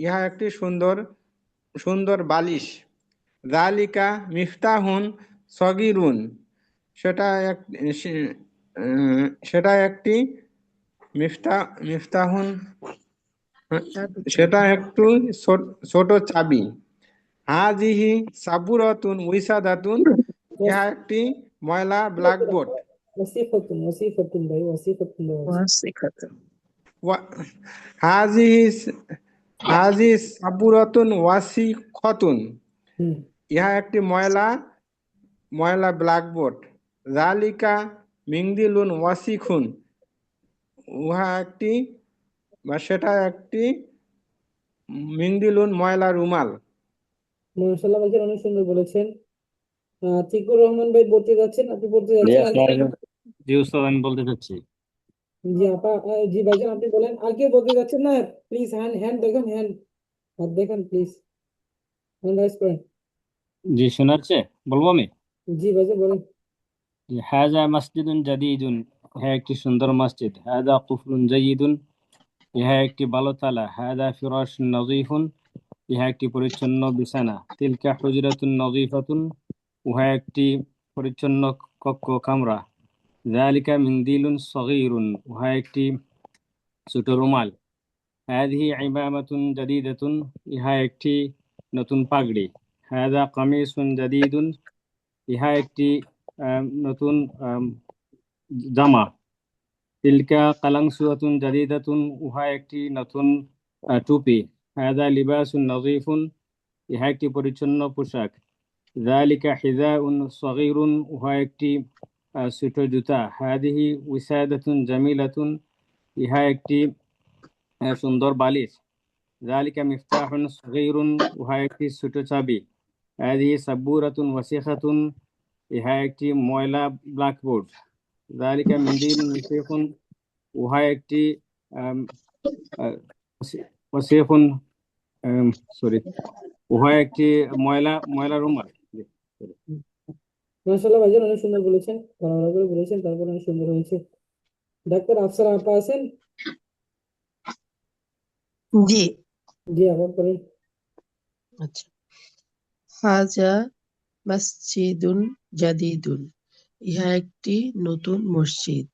ইহা একটি সুন্দর বালিশ। জালিকা মিফতাহুন সগিরুন, সেটা একটি মিফতাহুন, সেটা একটু ছোট চাবি। হাজিহি সাবুরাতুন উইসাদাতুন, ইহা একটি ময়লা ব্ল্যাকবোর্ড। ওয়াসিফাতুন ভাই, ওয়াসিফাতুন ওয়াসিকাতুন। হাজি সাবুরাতুন ওয়াসিখতুন, ইহা একটি ময়লা ব্ল্যাকবোর্ড। জালিকা মিংদিলুন ওয়াসিখুন, সেটা একটি মিংদিলুন ময়লা রুমাল। মাশাআল্লাহ ভাইজান, অনেক সুন্দর বলেছেন। আতিকুর রহমান ভাই বলতে যাচ্ছেন, আপনি বলতে যাচ্ছেন? জি উস্তাদ, আমি বলতে চাচ্ছি। জি আপা, জি ভাইজান আপনি বলেন। আর কে বলতে যাচ্ছেন না? প্লিজ হ্যান্ড দেখেন, হাত দেখেন প্লিজ, হ্যান্ড রাইজ করেন। জি শোনাচ্ছে, বলবো আমি। জি ভাইজান বলেন। হাজা মসজিদুন জাদিদুন, হ্যাঁ একটি সুন্দর মসজিদ। হাদা কুফলুন জাইয়িদুন, ইহা একটি ভালো তালা। হাদা ফিরাশুন নাযীফুন, ইহা একটি পরিচ্ছন্ন বিছানা। তিলকা হুজরাতুন নাযীফাতুন, উহা একটি পরিচ্ছন্ন কক্ষ কামরা। যালিকা মিনদিলুন সগীরুন, উহা একটি ছোট রুমাল। হাদিহি ইমামাতুন জাদিদাতুন, ইহা একটি নতুন পাগড়ি। হাদা কামিসুন জাদিদুন, ইহা একটি নতুন জামা। তিলকা কালাংসুয়াতুন জাদিদাতুন, উহা একটি নতুন টুপি। হাদা লিবাসুন নাযীফুন, ইহা একটি পরিচ্ছন্ন পোশাক। যালিকা হিজাউন সগীরুন, উহা একটি ছোট জুতা। হাদিহি উইসাদাতুন জামিলাতুন, ইহা একটি সুন্দর বালিশ। যালিকা মিফতাহুন সগীরুন, উহা একটি ছোট চাবি। হাদিহি সাব্বুরাতুন ওয়াসিখাতুন, ইহা একটি ময়লা ব্ল্যাকবোর্ড। যালিকা মিনদিলুন ওয়াসিখুন, উহা একটি ওয়াসিখুন উহা একটি ময়লা রুমাল। মাশাআল্লাহ ভাইজান, অনেক সুন্দর বলেছেন, ভালো করে বলেছেন, তারপরে অনেক সুন্দর হয়েছে। ডাক্তার আফসারা আপা আছেন? জি। জি আপা বলেন। আচ্ছা। হাজা মসজিদুন জাদিদুন, ইহা একটি নতুন মসজিদ।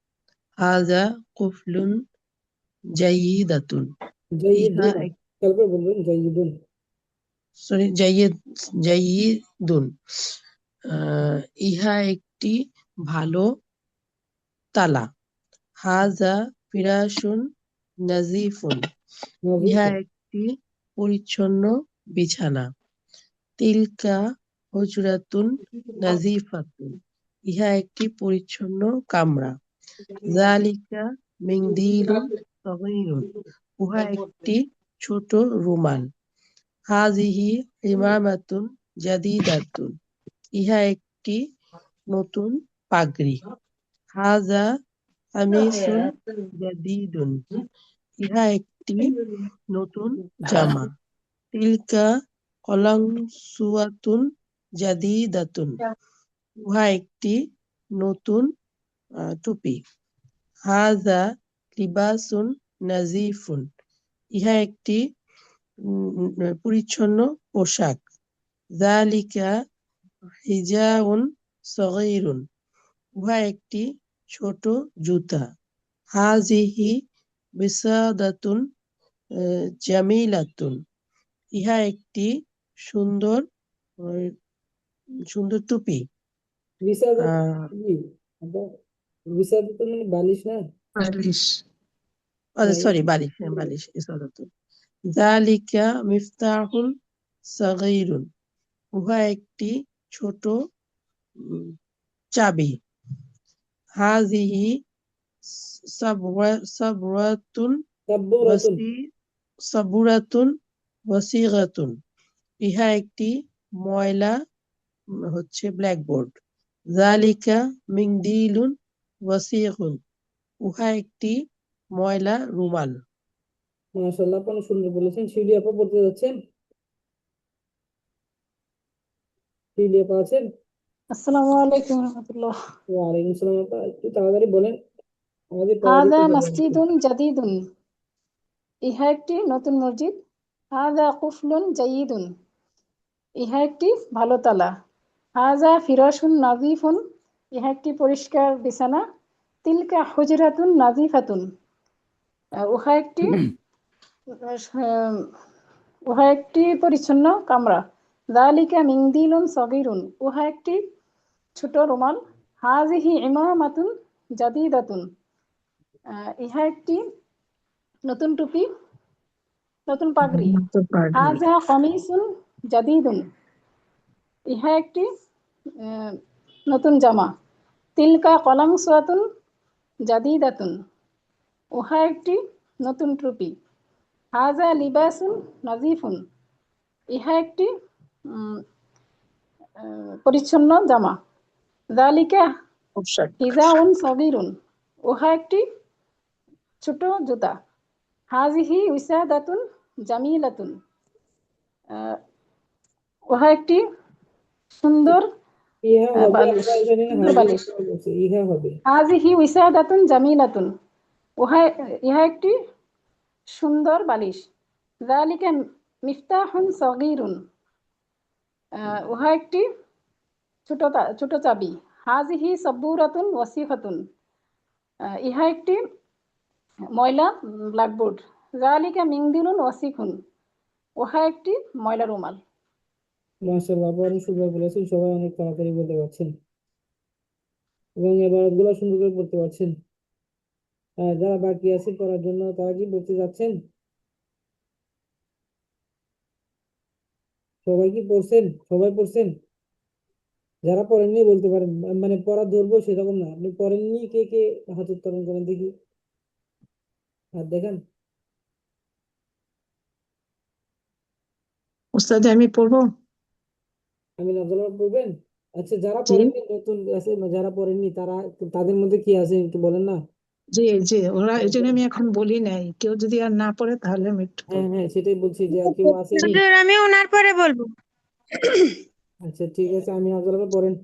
হাজা কুফলুন জাইয়িদাতুন, ইহা তারপরে বলবেন জাইয়িদুন। জাইয়িদুন, ইহা একটি ভালো তালা। হাজা ফিরাশুন নাজিফুন, ইহা একটি পরিচ্ছন্ন বিছানা। তিলকা হুজরাতুন নাজিফাতুন, ইহা একটি পরিচ্ছন্ন কামরা। যালিকা মিনদিলুন সগীরুন, উহা একটি ছোট রুমাল। হাজিহি ইমামাতুন জাদিদাতুন, ইহা একটি নতুন পাগড়ি। হাজা কামিসুন জাদিদুন, ইহা একটি নতুন জামা। তিলকা কলাংসুয়াতুন জাদিদাতুন, উহা একটি নতুন টুপি। হাজা লিবাসুন নাজিফুন, ইহা একটি পরিচ্ছন্ন পোশাক। যালিকা হিজাউন সগীরুন, উহা একটি ছোট জুতা। হাজিহি বিসাদাতুন জামিলাতুন, ইহা একটি সুন্দর সুন্দর টুপি। বিসাদা আহ, কি আবার বিসাদা তো মানে বালিশ না? বালিশ, হ্যাঁ, সরি বালিশ, হ্যাঁ বালিশ, ইসাদাতুন। যালিকা মিফতাহুন সগীরুন, উহা একটি ছোট চাবি। হাজিহি সাবরাতুন সাব্বরাতুন। সাবুরাতুন ওয়াসিগাতুন, ইহা একটি ময়লা হচ্ছে ব্ল্যাকবোর্ড। যালিকা মিন্দিলুন ওয়াসিগুন, উহা একটি ময়লা রুমাল। মাশাআল্লাহ, আপনি অনেক সুন্দর বলেছেন। শিউলি আপা পড়তে যাচ্ছেন? শিউলি আপা আছেন? আসসালামু আলাইকুম রহমতুল্লাহ। ওয়ালাইকুম আসসালাম আপা, একটু তাড়াতাড়ি বলেন, আমাদের পড়া হাযা দিতে হবে। মসজিদুন জাদীদুন, ইহা একটি নতুন মসজিদ। হাযা কুফলুন জাইয়িদুন, ইহা একটি ভালো তালা। হাযা ফিরাশুন নাযীফুন, ইহা একটি পরিষ্কার বিছানা। তিলকা হুজরাতুন নাযীফাতুন, উহা একটি উহা একটি পরিচ্ছন্ন কামরা। যালিকা মিনদিলুন সগীরুন, উহা একটি ছোট রুমাল। হাযিহি ইমামাতুন জাদীদাতুন, ইহা একটি নতুন টুপি, নতুন পাগড়ি। হাযা কামিসুন জাদীদুন, ইহা একটি নতুন জামা। তিলকা কলামসাতুন জাদীদাতুন, উহা একটি নতুন টুপি। হাযা লিবাসুন নাযীফুন, ইহা একটি পরিচ্ছন্ন জামা। যালিকা হিজাউন সগীরুন, উহা একটি ছোট জুতা। হাজিহি উসাদাতুন জামিলাতুন, উহা একটি সুন্দর ইহা হবে বালিশ, আপা, এখানে সুন্দর বালিশ। বলছে ইহা হবে। হাজিহি উসাদাতুন জামিলাতুন, ইহা একটি সুন্দর বালিশ। যালিকা মিফতাহুন সগীরুন, উহা একটি ছোট চাবি। হাজিহি সাব্বুরাতুন ওয়াসিফাতুন, ইহা একটি ময়লা ব্ল্যাকবোর্ড। যালিকা মিনদিলুন ওয়াসিফুন, উহা একটি ময়লা রুমাল। মাশাআল্লাহ, আপা অনেক সুন্দর বলেছেন, সবাই অনেক তাড়াতাড়ি বলতে পারছেন এবং এবার গুলো সুন্দর করে পড়তে পারছেন। যারা বাকি আছে পড়ার জন্য, তারা কি পড়তে যাচ্ছেন? সবাই কি পড়ছেন? সবাই পড়ছেন? যারা পড়েননি বলতে পারেন, মানে পড়া ধরবো সেরকম না, আপনি পড়েননি কে কে হাত উত্তোলন করেন দেখি, হাত দেখান। ওস্তাদ আমি পড়বো? আমি নাজলা পড়বেন? আচ্ছা, যারা জি পড়েননি নতুন আছে, যারা পড়েননি তারা, তাদের মধ্যে কি আছে একটু বলেন না। জি জি, ওরা এই জন্য আমি এখন বলি নাই, কেউ যদি আর না পড়ে তাহলে আমি একটু হ্যাঁ পড়বো। হ্যাঁ, সেটাই বলছি যে আর কেউ আছে। জি আমি ওনার পরে বলবো। আচ্ছা ঠিক আছে, আমি নাজলা পড়েন।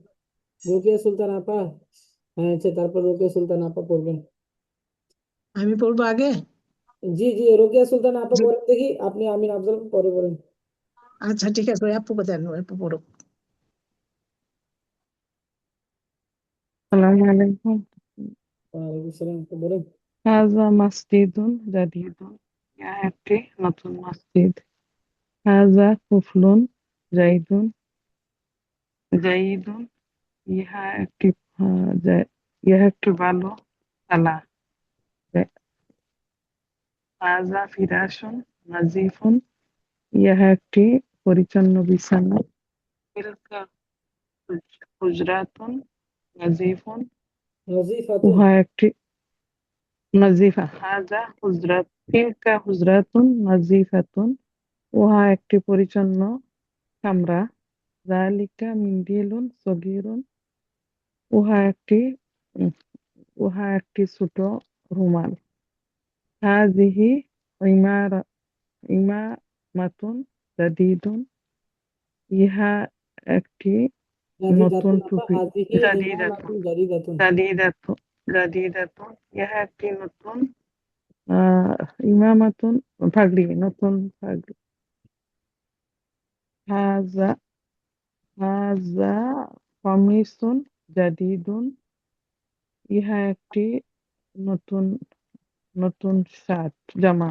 রোকেয়া সুলতান আপা। হ্যাঁ আচ্ছা, তারপর রোকেয়া সুলতান আপা পড়বেন। আমি পড়বো আগে। জি জি, রোকেয়া সুলতান আপা জি, পড়েন দেখি, আপনি আমি নাজলা পরে বলেন। আচ্ছা ঠিক আছে, ওই আপুকে দেন, ওই আপু পড়ো। আসসালামু আলাইকুম। ওয়ালাইকুম সালাম, আপা বলেন। হাযা মাসজিদুন জাদীদুন, ইহা একটি নতুন মসজিদ। হাযা কুফলুন জাইদুন জাইয়িদুন, ইহা একটি ইহা একটি ভালো তালা। হাযা ফিরাশুন নাযীফুন, ইহা একটি পরিচ্ছন্ন বিছানা। তিলকা হুজরাতুন নাযীফুন, নজিফাতুন। উহা একটি নাযীফা। তিলকা হুজরাতুন নাযীফাতুন, উহা একটি পরিচ্ছন্ন কামরা। যালিকা মিনদিলুন সগীরুন, উহা একটি উম, উহা একটি ছোট রুমাল। হাযিহি ইমামাতুন জাদীদুন, ইহা একটি নতুন জাদিদাতুন আপা, টুপি। হাজিহি জাদীদাতুন ইমামাতুন জাদিদাতুন। জাদীদাতুন জাদীদাতুন, ইহা একটি নতুন ইমামাতুন পাগড়ি, নতুন পাগড়ি। হাজা হাজা কমিসুন জাদিদুন, ইহা একটি নতুন নতুন শার্ট জামা।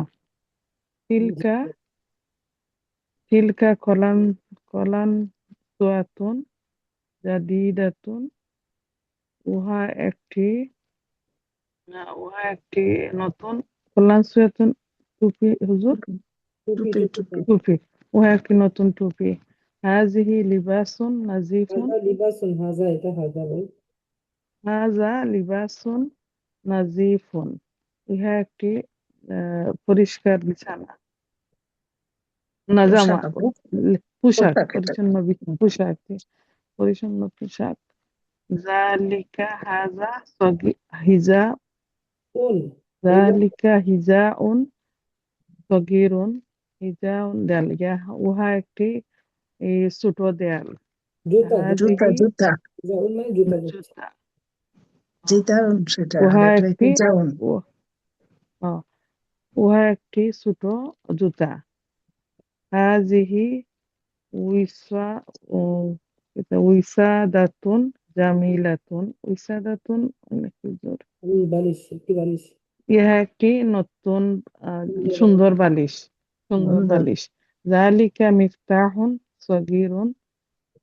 তিলকা তিলকা কলান সুয়াতুন জাদিদাতুন, উহা একটি নতুন কলান সুয়াতুন টুপি হুজুর টুপি টুপি টুপি টুপি টুপি উহা একটি নতুন টুপি। হাজিহি লিবাসুন নাজিফুন, হাজা লিবাসুন, হাজা এটা হাজা ভাই। হাজা লিবাসুন নাজিফুন, ইহা একটি পরিষ্কার বিছানা না জামা পোশাক আপু, পোশাক পোশাক এটা। পোশাক পরিচ্ছন্ন পোশাক। জালিকা হাজা হিজা কোন জালিকা হিজাউন সগীরুন, হিজাউন দেয়াল, উহা একটি ছোট দেয়াল। জুতা জুতা হাজিহি জুতা জাউন মানে জুতা বলছে। জুতা, জিতাউন সেটা, আর উহা এটা একটি হিজাউন। উহা একটি ছোট জুতা। হাজিহি উইসা উইসাদাতুন জামিলাতুন, উইসাদাতুন অনেক সুন্দর, বালিশ, একটি বালিশ। ইহা একটি নতুন সুন্দর বালিশ, সুন্দর সুন্দর। বালিশ। জালিকা মিফতাহুন সগীরুন,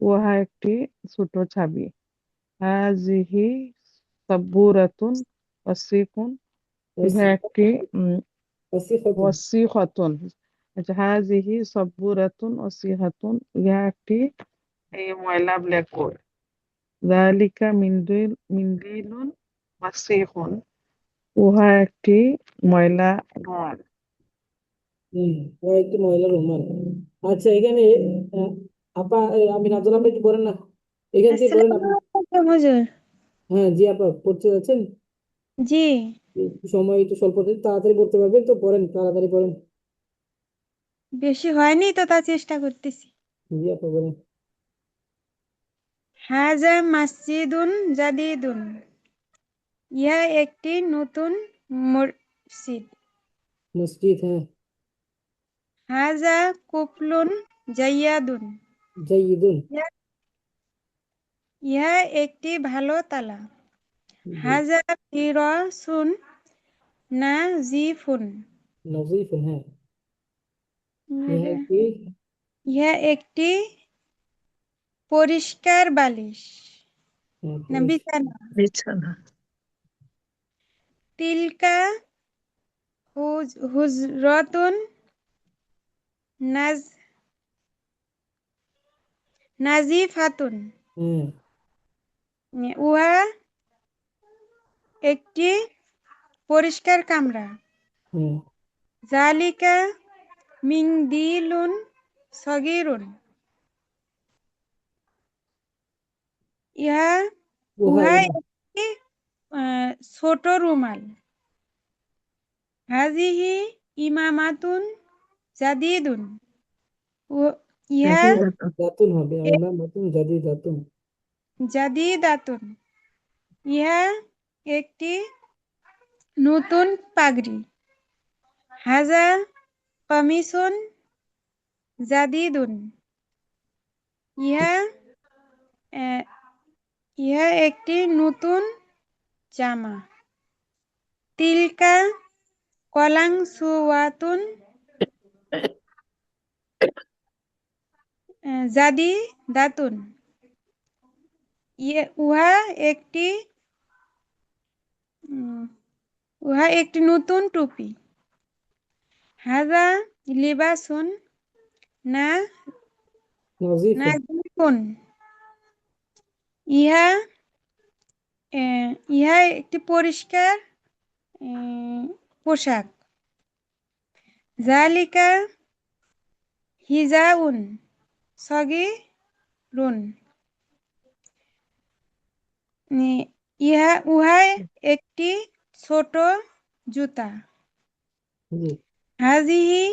উহা একটি ছোট চাবি। হাজিহি সাব্বুরাতুন ওয়াসিকুন, ইহা একটি ওয়াসিখাতুন, ওয়াসিখাতুন। আচ্ছা, হাজিহি সাব্বুরাতুন ওয়াসিখাতুন, ইহা একটি ময়লা ব্ল্যাকবোর্ড। জালিকা মিন্দিলুন ওয়াসিখুন, উহা একটি ময়লা রুমাল। ও একটি মহিলা রুমাল। আচ্ছা এখানে আপা আমি নাজল আপা একটু পড়েন না, এখান থেকে পড়েন আপনি। হুজুর। হ্যাঁ জি আপা, পড়তে যাচ্ছেন? জি, সময় একটু স্বল্প, তাড়াতাড়ি পড়তে পারবেন তো? পড়েন, তাড়াতাড়ি পড়েন। বেশি হয়নি তো, তা চেষ্টা করতেছি। জি আপা বলেন। হাজা মসজিদুন জাদিদুন, ইহা একটি নতুন মসজিদ। মসজিদ, হ্যাঁ। হাজা কুফলুন জাইয়াদুন, জাইদুন, ইহা একটি ভালো তালা। জি। হাজা ফিরাসুন নাজিফুন, নজিফুন, হ্যাঁ। ইহা একটি ইহা একটি পরিষ্কার বালিশ না বিছানা। বিছানা। তিলকা হুজরাতুন নাজিফাতুন, হ্যাঁ। উহা একটি পরিষ্কার কামরা। হ্যাঁ। জালিকা মিংদিলুন সগীরুন, ইহা উহা উহা একটি ছোট রুমাল। হাজিহি ইমামাতুন জাদিদুন, ইহা জাদিদাতুন। দাতুন হবে, ইমামাতুন জাদিদাতুন। জাদিদাতুন, ইহা একটি নতুন পাগড়ি। হাজা কমিসুন জাদিদুন, ইহা ইহা একটি নতুন জামা। তিলকা কলাংসুয়াতুন জাদিদাতুন, উহা একটি নতুন টুপি। হাজা লিবাসুন না নজিফুন, নাজিফুন, ইহা ইহা একটি পরিষ্কার পোশাক। জালিকা হিজাউন সগীরুন, উহা একটি ছোট জুতা। জি। হাজিহি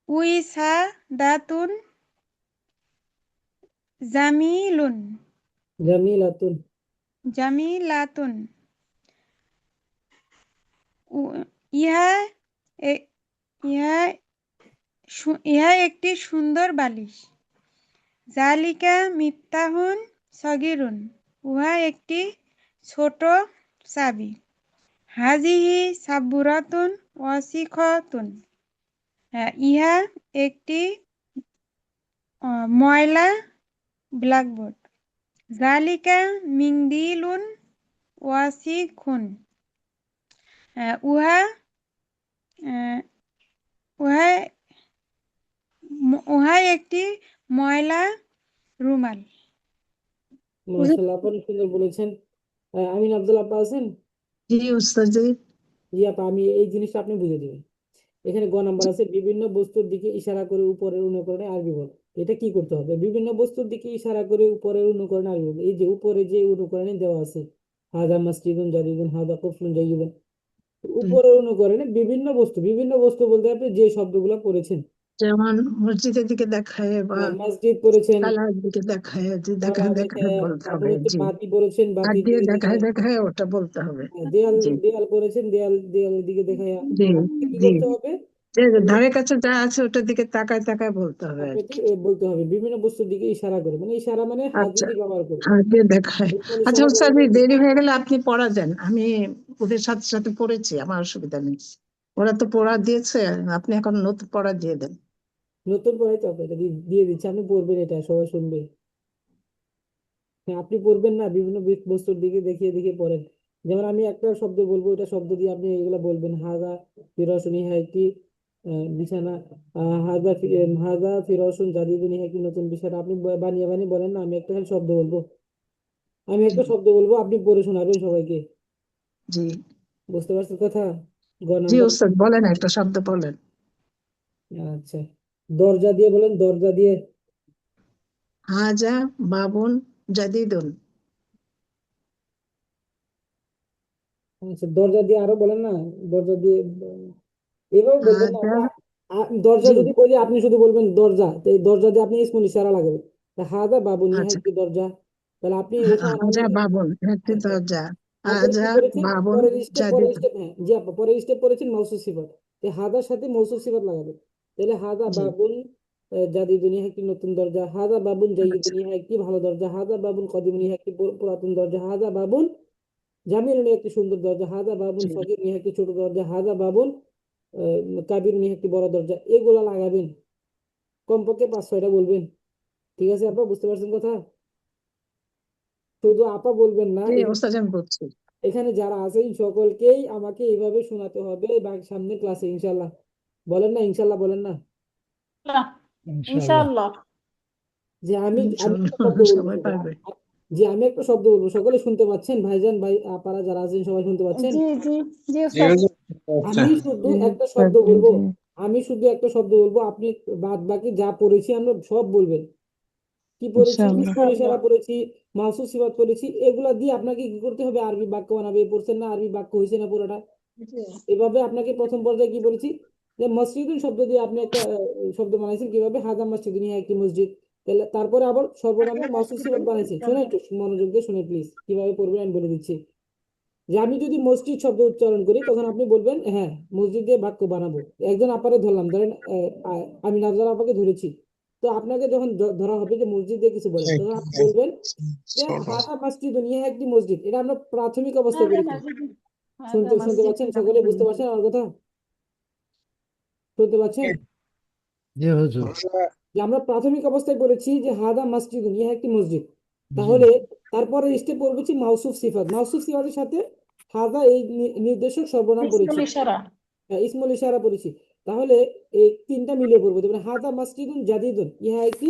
উইসাদাতুন জামিলুন জামিলাতুন, জামিলাতুন, ইহা এ- ইহা ইহা একটি সুন্দর বালিশ। জালিকা মিফতাহুন সগীরুন, উহা একটি ছোট চাবি। হাজিহি সাব্বুরাতুন ওয়াসিখাতুন, ইহা একটি ময়লা ব্ল্যাকবোর্ড। জালিকা মিন্দিলুন ওয়াসিখুন, উহা আহ, উহা উহা একটি ময়লা রুমাল। মাশাআল্লাহ, আপনি সুন্দর বলেছেন। আমিন আফজাল আপা আছেন? জি উস্তাদ জি। জি আপা, আমি এই জিনিসটা আপনি বুঝে দিবেন। এখানে গ নাম্বার আছে বিভিন্ন বস্তুর দিকে ইশারা করে উপরের অনুকরণে আরবি বল। এটা কি করতে হবে? বিভিন্ন বস্তুর দিকে ইশারা করে উপরের অনুকরণে আরবি বল। এই যে উপরে যে অনুকরণে দেওয়া আছে, হাদা মাসজিদুন জাদিদুন, হাদা কুফলুন জাইয়িদুন, উপরের অনুকরণে বিভিন্ন বস্তু বলতে আপনি যে শব্দগুলো পড়েছেন। যেমন মসজিদের দিকে দেখায় বা মসজিদ পড়েছেন, তালার দিকে দেখায়, যে দেখায় দেখায় বলতে তারপর হবে। হচ্ছে জি, বাতি পড়েছেন, হাত বাতির দিয়ে দিকে দেখায় দেখায়। দেখায় ওটা বলতে হবে। দেয়াল জি দেয়াল পড়েছেন, দেয়ালের দিকে দেখায়। জি আপনাকে কি জি, করতে হবে? যে ধারে কাছে যা আছে ওটার দিকে তাকায় তাকায় বলতে হবে আর আপনাকে কি। বলতে হবে বিভিন্ন বস্তুর দিকে ইশারা করে, মানে ইশারা মানে হাত আচ্ছা, যদি ব্যবহার করে। হাত দিয়ে দেখায়। ইসমাল আচ্ছা ইশারা উস্তাদ ব্যবহার করে। দেরি হয়ে গেলে আপনি পড়া দেন, আমি ওদের সাথে সাথে পড়েছি, আমার অসুবিধা নেই। ওরা তো পড়া দিয়েছে, আপনি এখন নতুন পড়া দিয়ে দেন। নতুন পড়াই তো আপনি এটা দিয়ে দিচ্ছে, আপনি পড়বেন, এটা সবাই শুনবে। হ্যাঁ, আপনি পড়বেন না, বিভিন্ন বস্তুর দিকে দেখিয়ে দেখিয়ে পড়েন। যেমন আমি একটা শব্দ বলবো, এটা শব্দ দিয়ে আপনি এগুলো বলবেন। হাদা ফিরাসুন, ইহা একটি বিছানা। হাদা ফিরাসুন জাদিদুন, ইহা একটি নতুন বিছানা। আপনি বানিয়ে বানিয়ে বলেন না, আমি একটা খালি শব্দ বলবো। আমি একটা শব্দ বলবো, আপনি পড়ে শোনাবেন সবাইকে। জি বুঝতে পারছেন কথা? গ জি নাম্বার। উস্তাদ বলেন, একটা শব্দ বলেন। আচ্ছা, দরজা দিয়ে বলেন, দরজা দিয়ে। হাজা বাবুন জাদিদুন। আচ্ছা, দরজা দিয়ে আরো বলেন না, দরজা দিয়ে। এভাবে বলবেন না হাজা, আপা। দরজা জি যদি বলি আপনি শুধু বলবেন দরজা, তো এই দরজা দিয়ে আপনি ইসমুল ইশারা লাগাবেন। তা হাদা বাবুন, ইহা আচ্ছা, একটি দরজা। তাহলে আপনি হাজা বাবুন একটি আচ্ছা, দরজা। তারপরে কি হাজা করেছেন? বাবুন পরের স্টেপ, জাদিদুন। হ্যাঁ জি আপা, পরের স্টেপ করেছেন মৌসুফ সিফাত। তো হাদার সাথে মৌসুফ সিফাত লাগাবেন। তাহলে হাদা জি বাবুন জাদিদুন, ইহা একটি নতুন দরজা। হাদা বাবুন আচ্ছা, জাইয়িদুন, ইহা একটি ভালো দরজা। হাদা বাবুন কদিমুন, ইহা একটি পুরাতন দরজা। হাদা বাবুন জামিলুন, ইহা একটি সুন্দর দরজা। হাদা বাবুন জি সগীরুন, ইহা একটি ছোট দরজা। হাদা বাবুন কাবিরুন, ইহা একটি বড় দরজা। এগুলা লাগাবেন, কমপক্ষে 5-6টা বলবেন। ঠিক আছে আপা, বুঝতে পারছেন কথা? শুধু আপা বলবেন না, জি এখানে ওস্তাদ আমি বলছি। এখানে যারা আছেন সকলকেই আমাকে এইভাবে শোনাতে হবে বা সামনে ক্লাসে, ইনশাল্লাহ। বলেন না ইনশাল্লাহ, বলেন না ইনশাআল্লাহ। ইনশাআল্লাহ। যে আমি একটা ইনশাআল্লাহ শব্দ বলবো সবাই শুধু। পারবে। যে আমি একটা শব্দ বলবো, সকলে শুনতে পাচ্ছেন? ভাইজান, ভাই আপারা যারা আছেন সবাই শুনতে পাচ্ছেন? জি জি জি জি উস্তাদ। হুজুর, আচ্ছা। আমি শুধু জি একটা উস্তাদ, শব্দ বলবো, জি আপনি বাদ বাকি যা পড়েছি আমরা সব বলবেন। কি পড়েছি? ইনশাআল্লাহ। ইসমুল ইনশাআল্লাহ। ইশারা পড়েছি, মাউসুফ সিফাত পড়েছি। এগুলা দিয়ে আপনাকে কি করতে হবে? আরবি বাক্য বানাবে। পড়ছেন না? আরবি বাক্য হয়েছে না পুরোটা? জি এভাবে আপনাকে প্রথম পর্যায়ে কি বলেছি, যে মসজিদুন শব্দ দিয়ে আপনি একটা শব্দ বানাইছেন কিভাবে? হাদা মসজিদুন, ইহা একটি মসজিদ। তাহলে তারপরে আবার সর্বনামে মাউসুফ সিফাত বানাইছি। শুনে একটু মনোযোগ দিয়ে শুনে প্লিজ, কিভাবে পড়বেন আমি বলে দিচ্ছি। যে আমি যদি মসজিদ শব্দ উচ্চারণ করি, তখন আপনি বলবেন হ্যাঁ মসজিদ দিয়ে বাক্য বানাবো। একজন আপারে ধরলাম, ধরেন আমি নাজর আপাকে ধরেছি। তো আপনাকে যখন ধরা হবে যে মসজিদ দিয়ে কিছু বলেন, তখন আপনি বলবেন যে হাদা মসজিদুন, ইহা একটি মসজিদ। এটা আমরা প্রাথমিক অবস্থায় করেছি। হাদা শুনতে মসজিদ। পাচ্ছেন? সকলে বুঝতে পারছেন আমার কথা? শুনতে পাচ্ছেন? জি হুজুর। যে আমরা প্রাথমিক অবস্থায় বলেছি যে হাদা মসজিদুন, ইহা একটি মসজিদ। জি তাহলে তারপরে স্টেপ পড়েছি মাউসুফ সিফাত। মাউসুফ সিফাতের সাথে হাদা এই নির্দেশক সর্বনাম ইসমুল পড়েছি। ইশারা। ইসমুল ইশারা পড়েছি। তাহলে এই তিনটা মিলিয়ে পড়বো। যেমন হাদা মসজিদুন জাদিদুন, ইহা একটি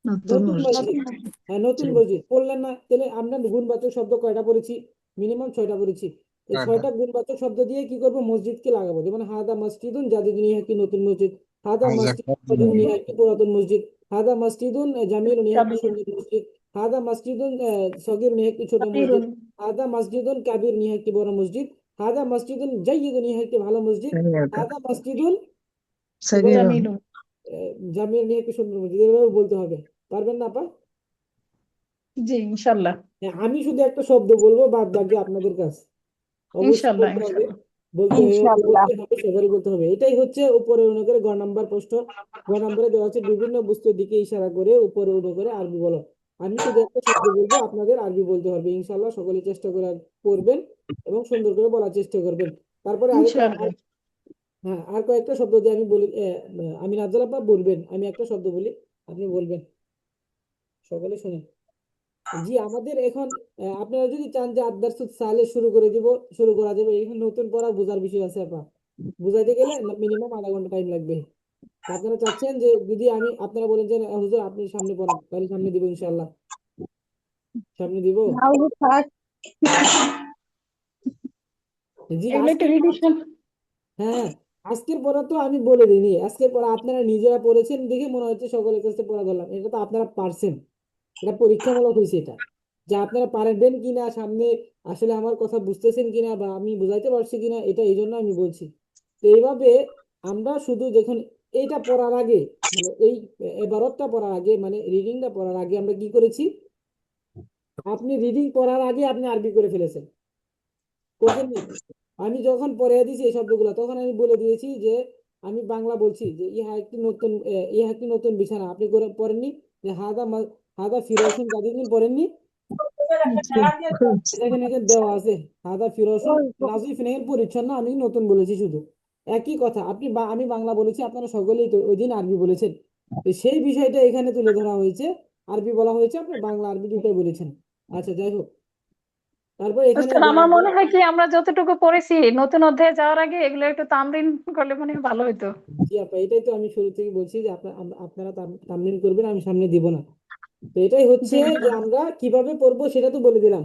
নতুন নতুন মসজিদ। মসজিদ। নতুন। হ্যাঁ, নতুন জি মসজিদ পড়লেন না? তাহলে আমরা গুণবাচক শব্দ কয়টা পড়েছি? মিনিমাম 6টা পড়েছি। এই 6টা গুণবাচক শব্দ দিয়ে কি করবো? মসজিদকে লাগাবো। যেমন হাদা মসজিদুন জাদিদুন, ইহা একটি নতুন মসজিদ। হাদা মসজিদ কদিমুন, ইহা একটি পুরাতন মসজিদ। হাদা মসজিদুন জামিলুন, ইহা একটি কাবিরুন। সুন্দর মসজিদ। হাদা মসজিদুন সগীরুন, ইহা একটি ছোট মসজিদ। কাবিরুন। হাদা মসজিদুন কাবিরুন, ইহা একটি বড় মসজিদ। হাদা মসজিদুন জাইয়িদুন, ইহা একটি ভালো মসজিদ। হাদা মসজিদুন কি বলেন? সাগীরুন। জামিলুন। জামিল, ইহা একটি সুন্দর মসজিদ। এভাবে বলতে হবে। পারবেন না আপা? জি ইনশাআল্লাহ। হ্যাঁ, আমি শুধু একটা শব্দ বলবো, বাদ বাকি আপনাদের কাছে অবশ্যই ইনশাআল্লাহ বলতে হবে। ইনশাআল্লাহ। ইনশাআল্লাহ। বলতে হবে, সবারই বলতে হবে। এটাই হচ্ছে উপরে অনুসারে গ নাম্বার প্রশ্ন। গ নাম্বারে দেওয়া আছে বিভিন্ন বস্তুর দিকে ইশারা করে উপরে অনুসারে আরবি বলো। আমি শুধু একটা শব্দ বলবো, আপনাদের আরবি বলতে হবে ইনশাআল্লাহ। সকলে চেষ্টা করে করবেন এবং সুন্দর করে বলার চেষ্টা করবেন। তারপরে ইনশাআল্লাহ। হ্যাঁ, আর কয়েকটা শব্দ দিয়ে আমি বলি, আমি নাজল আপা বলবেন, আমি একটা শব্দ বলি, আপনি বলবেন, সকলে শুনেন। জি, আমাদের এখন আপনারা যদি চান যে আদার্স সালে শুরু করা যাবে। এখন নতুন পড়া বোঝার বিষয় আছে আপা, বুঝাইতে গেলে মিনিমাম আধা ঘন্টা টাইম লাগবে। তা আপনারা চাচ্ছেন যে যদি আপনারা বলেন যে হুজুর আপনি সামনে পড়ান, তাহলে সামনে দিব ইনশাআল্লাহ, সামনে দিব। তাহলে থাক, জি, এগুলো একটু আজকের রিভিশন। হ্যাঁ, আজকের পড়া তো আমি বলে দিইনি। আজকের পড়া আপনারা নিজেরা পড়েছেন দেখে মনে হচ্ছে সকলের কাছে পড়া ধরলাম। এটা তো আপনারা পারছেন, এটা পরীক্ষামূলক হয়েছে। এটা যে আপনারা পারবেন কিনা, সামনে আসলে আমার কথা বুঝতেছেন কিনা বা আমি বুঝাইতে পারছি কিনা, এটা এই জন্য আমি বলছি। তো এইভাবে আমরা শুধু যখন এইটা পড়ার আগে, মানে এই এবারতটা পড়ার আগে, মানে রিডিংটা পড়ার আগে আমরা কি করেছি, আপনি রিডিং পড়ার আগে আপনি আরবি করে ফেলেছেন, করছেননি? আমি যখন পড়ে দিয়েছি এই শব্দগুলো, তখন আমি বলে দিয়েছি যে আমি বাংলা বলছি যে ইহা একটি নতুন বিছানা। আপনি করে পড়েননি যে হাদা ফিরোসুন জাদিদিন পড়েননি? জি, করছি। এখানে এখানে দেওয়া আছে হাদা ফিরোসুন নাজিফ নেই, পরিচ্ছন্ন। আমি নতুন বলেছি শুধু, একই কথা। আমি বাংলা বলেছি, আপনারা সকলেই তো ওই দিন আরবি বলেছেন। তো সেই বিষয়টা এখানে তুলে ধরা হয়েছে, আরবি বলা হয়েছে, আপনি বাংলা আরবি দুটাই বলেছেন। আচ্ছা, যাই হোক, তারপর এখানে উস্তাদ, আমার মনে হয় কি আমরা যতটুকু পড়েছি নতুন অধ্যায়ে যাওয়ার আগে এগুলো একটু তামরিন করলে মনে হয় ভালো হতো। জি আপা, এটাই তো আমি শুরু থেকে বলছি যে আপনারা তামরিন করবেন, আমি সামনে দিব না। তো এটাই হচ্ছে জি যে আমরা কিভাবে পড়বো সেটা তো বলে দিলাম।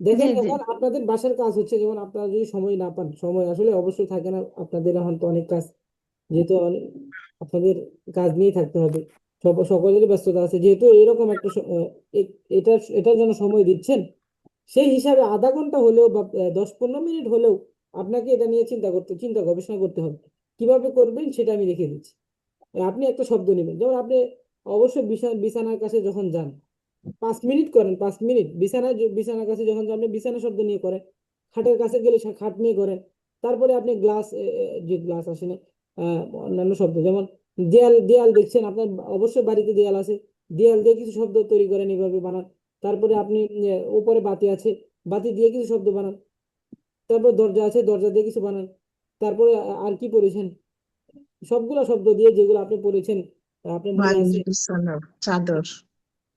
জি দেখেন জি। এখন আপনাদের বাসার কাজ হচ্ছে, যেমন আপনারা যদি সময় না পান, সময় আসলে অবশ্যই থাকে না আপনাদের, এখন তো অনেক কাজ, যেহেতু আপনাদের কাজ নিয়ে থাকতে হবে, সকলেরই ব্যস্ততা আছে। যেহেতু এরকম একটা এটার জন্য সময় দিচ্ছেন, সেই হিসাবে আধা ঘন্টা হলেও বা 10-15 মিনিট হলেও আপনাকে এটা নিয়ে চিন্তা গবেষণা করতে হবে। কিভাবে করবেন সেটা আমি রেখে দিচ্ছি। আপনি একটা শব্দ নেবেন, যেমন আপনি অবশ্যই বিছানার কাছে যখন যান 5 মিনিট করেন, 5 মিনিট বিছানার কাছে যখন যান, আপনি বিছানা শব্দ নিয়ে করেন। খাটের কাছে গেলে খাট নিয়ে করেন। তারপরে আপনি যে গ্লাস আসে না, অন্যান্য শব্দ যেমন দেয়াল দেয়াল দেখছেন আপনার, অবশ্যই বাড়িতে দেয়াল আছে, দেয়াল দিয়ে কিছু শব্দ তৈরি করেন, এইভাবে বানান। তারপরে আপনি উপরে বাতি আছে, বাতি দিয়ে কিছু শব্দ বানান। তারপর দরজা আছে, দরজা দিয়ে কিছু বানান। তারপরে আর কি পড়েছেন, সবগুলা শব্দ দিয়ে যেগুলো আপনি পড়েছেন, আপনার মনে বালিশ, আছে, বিছানা, চাদর।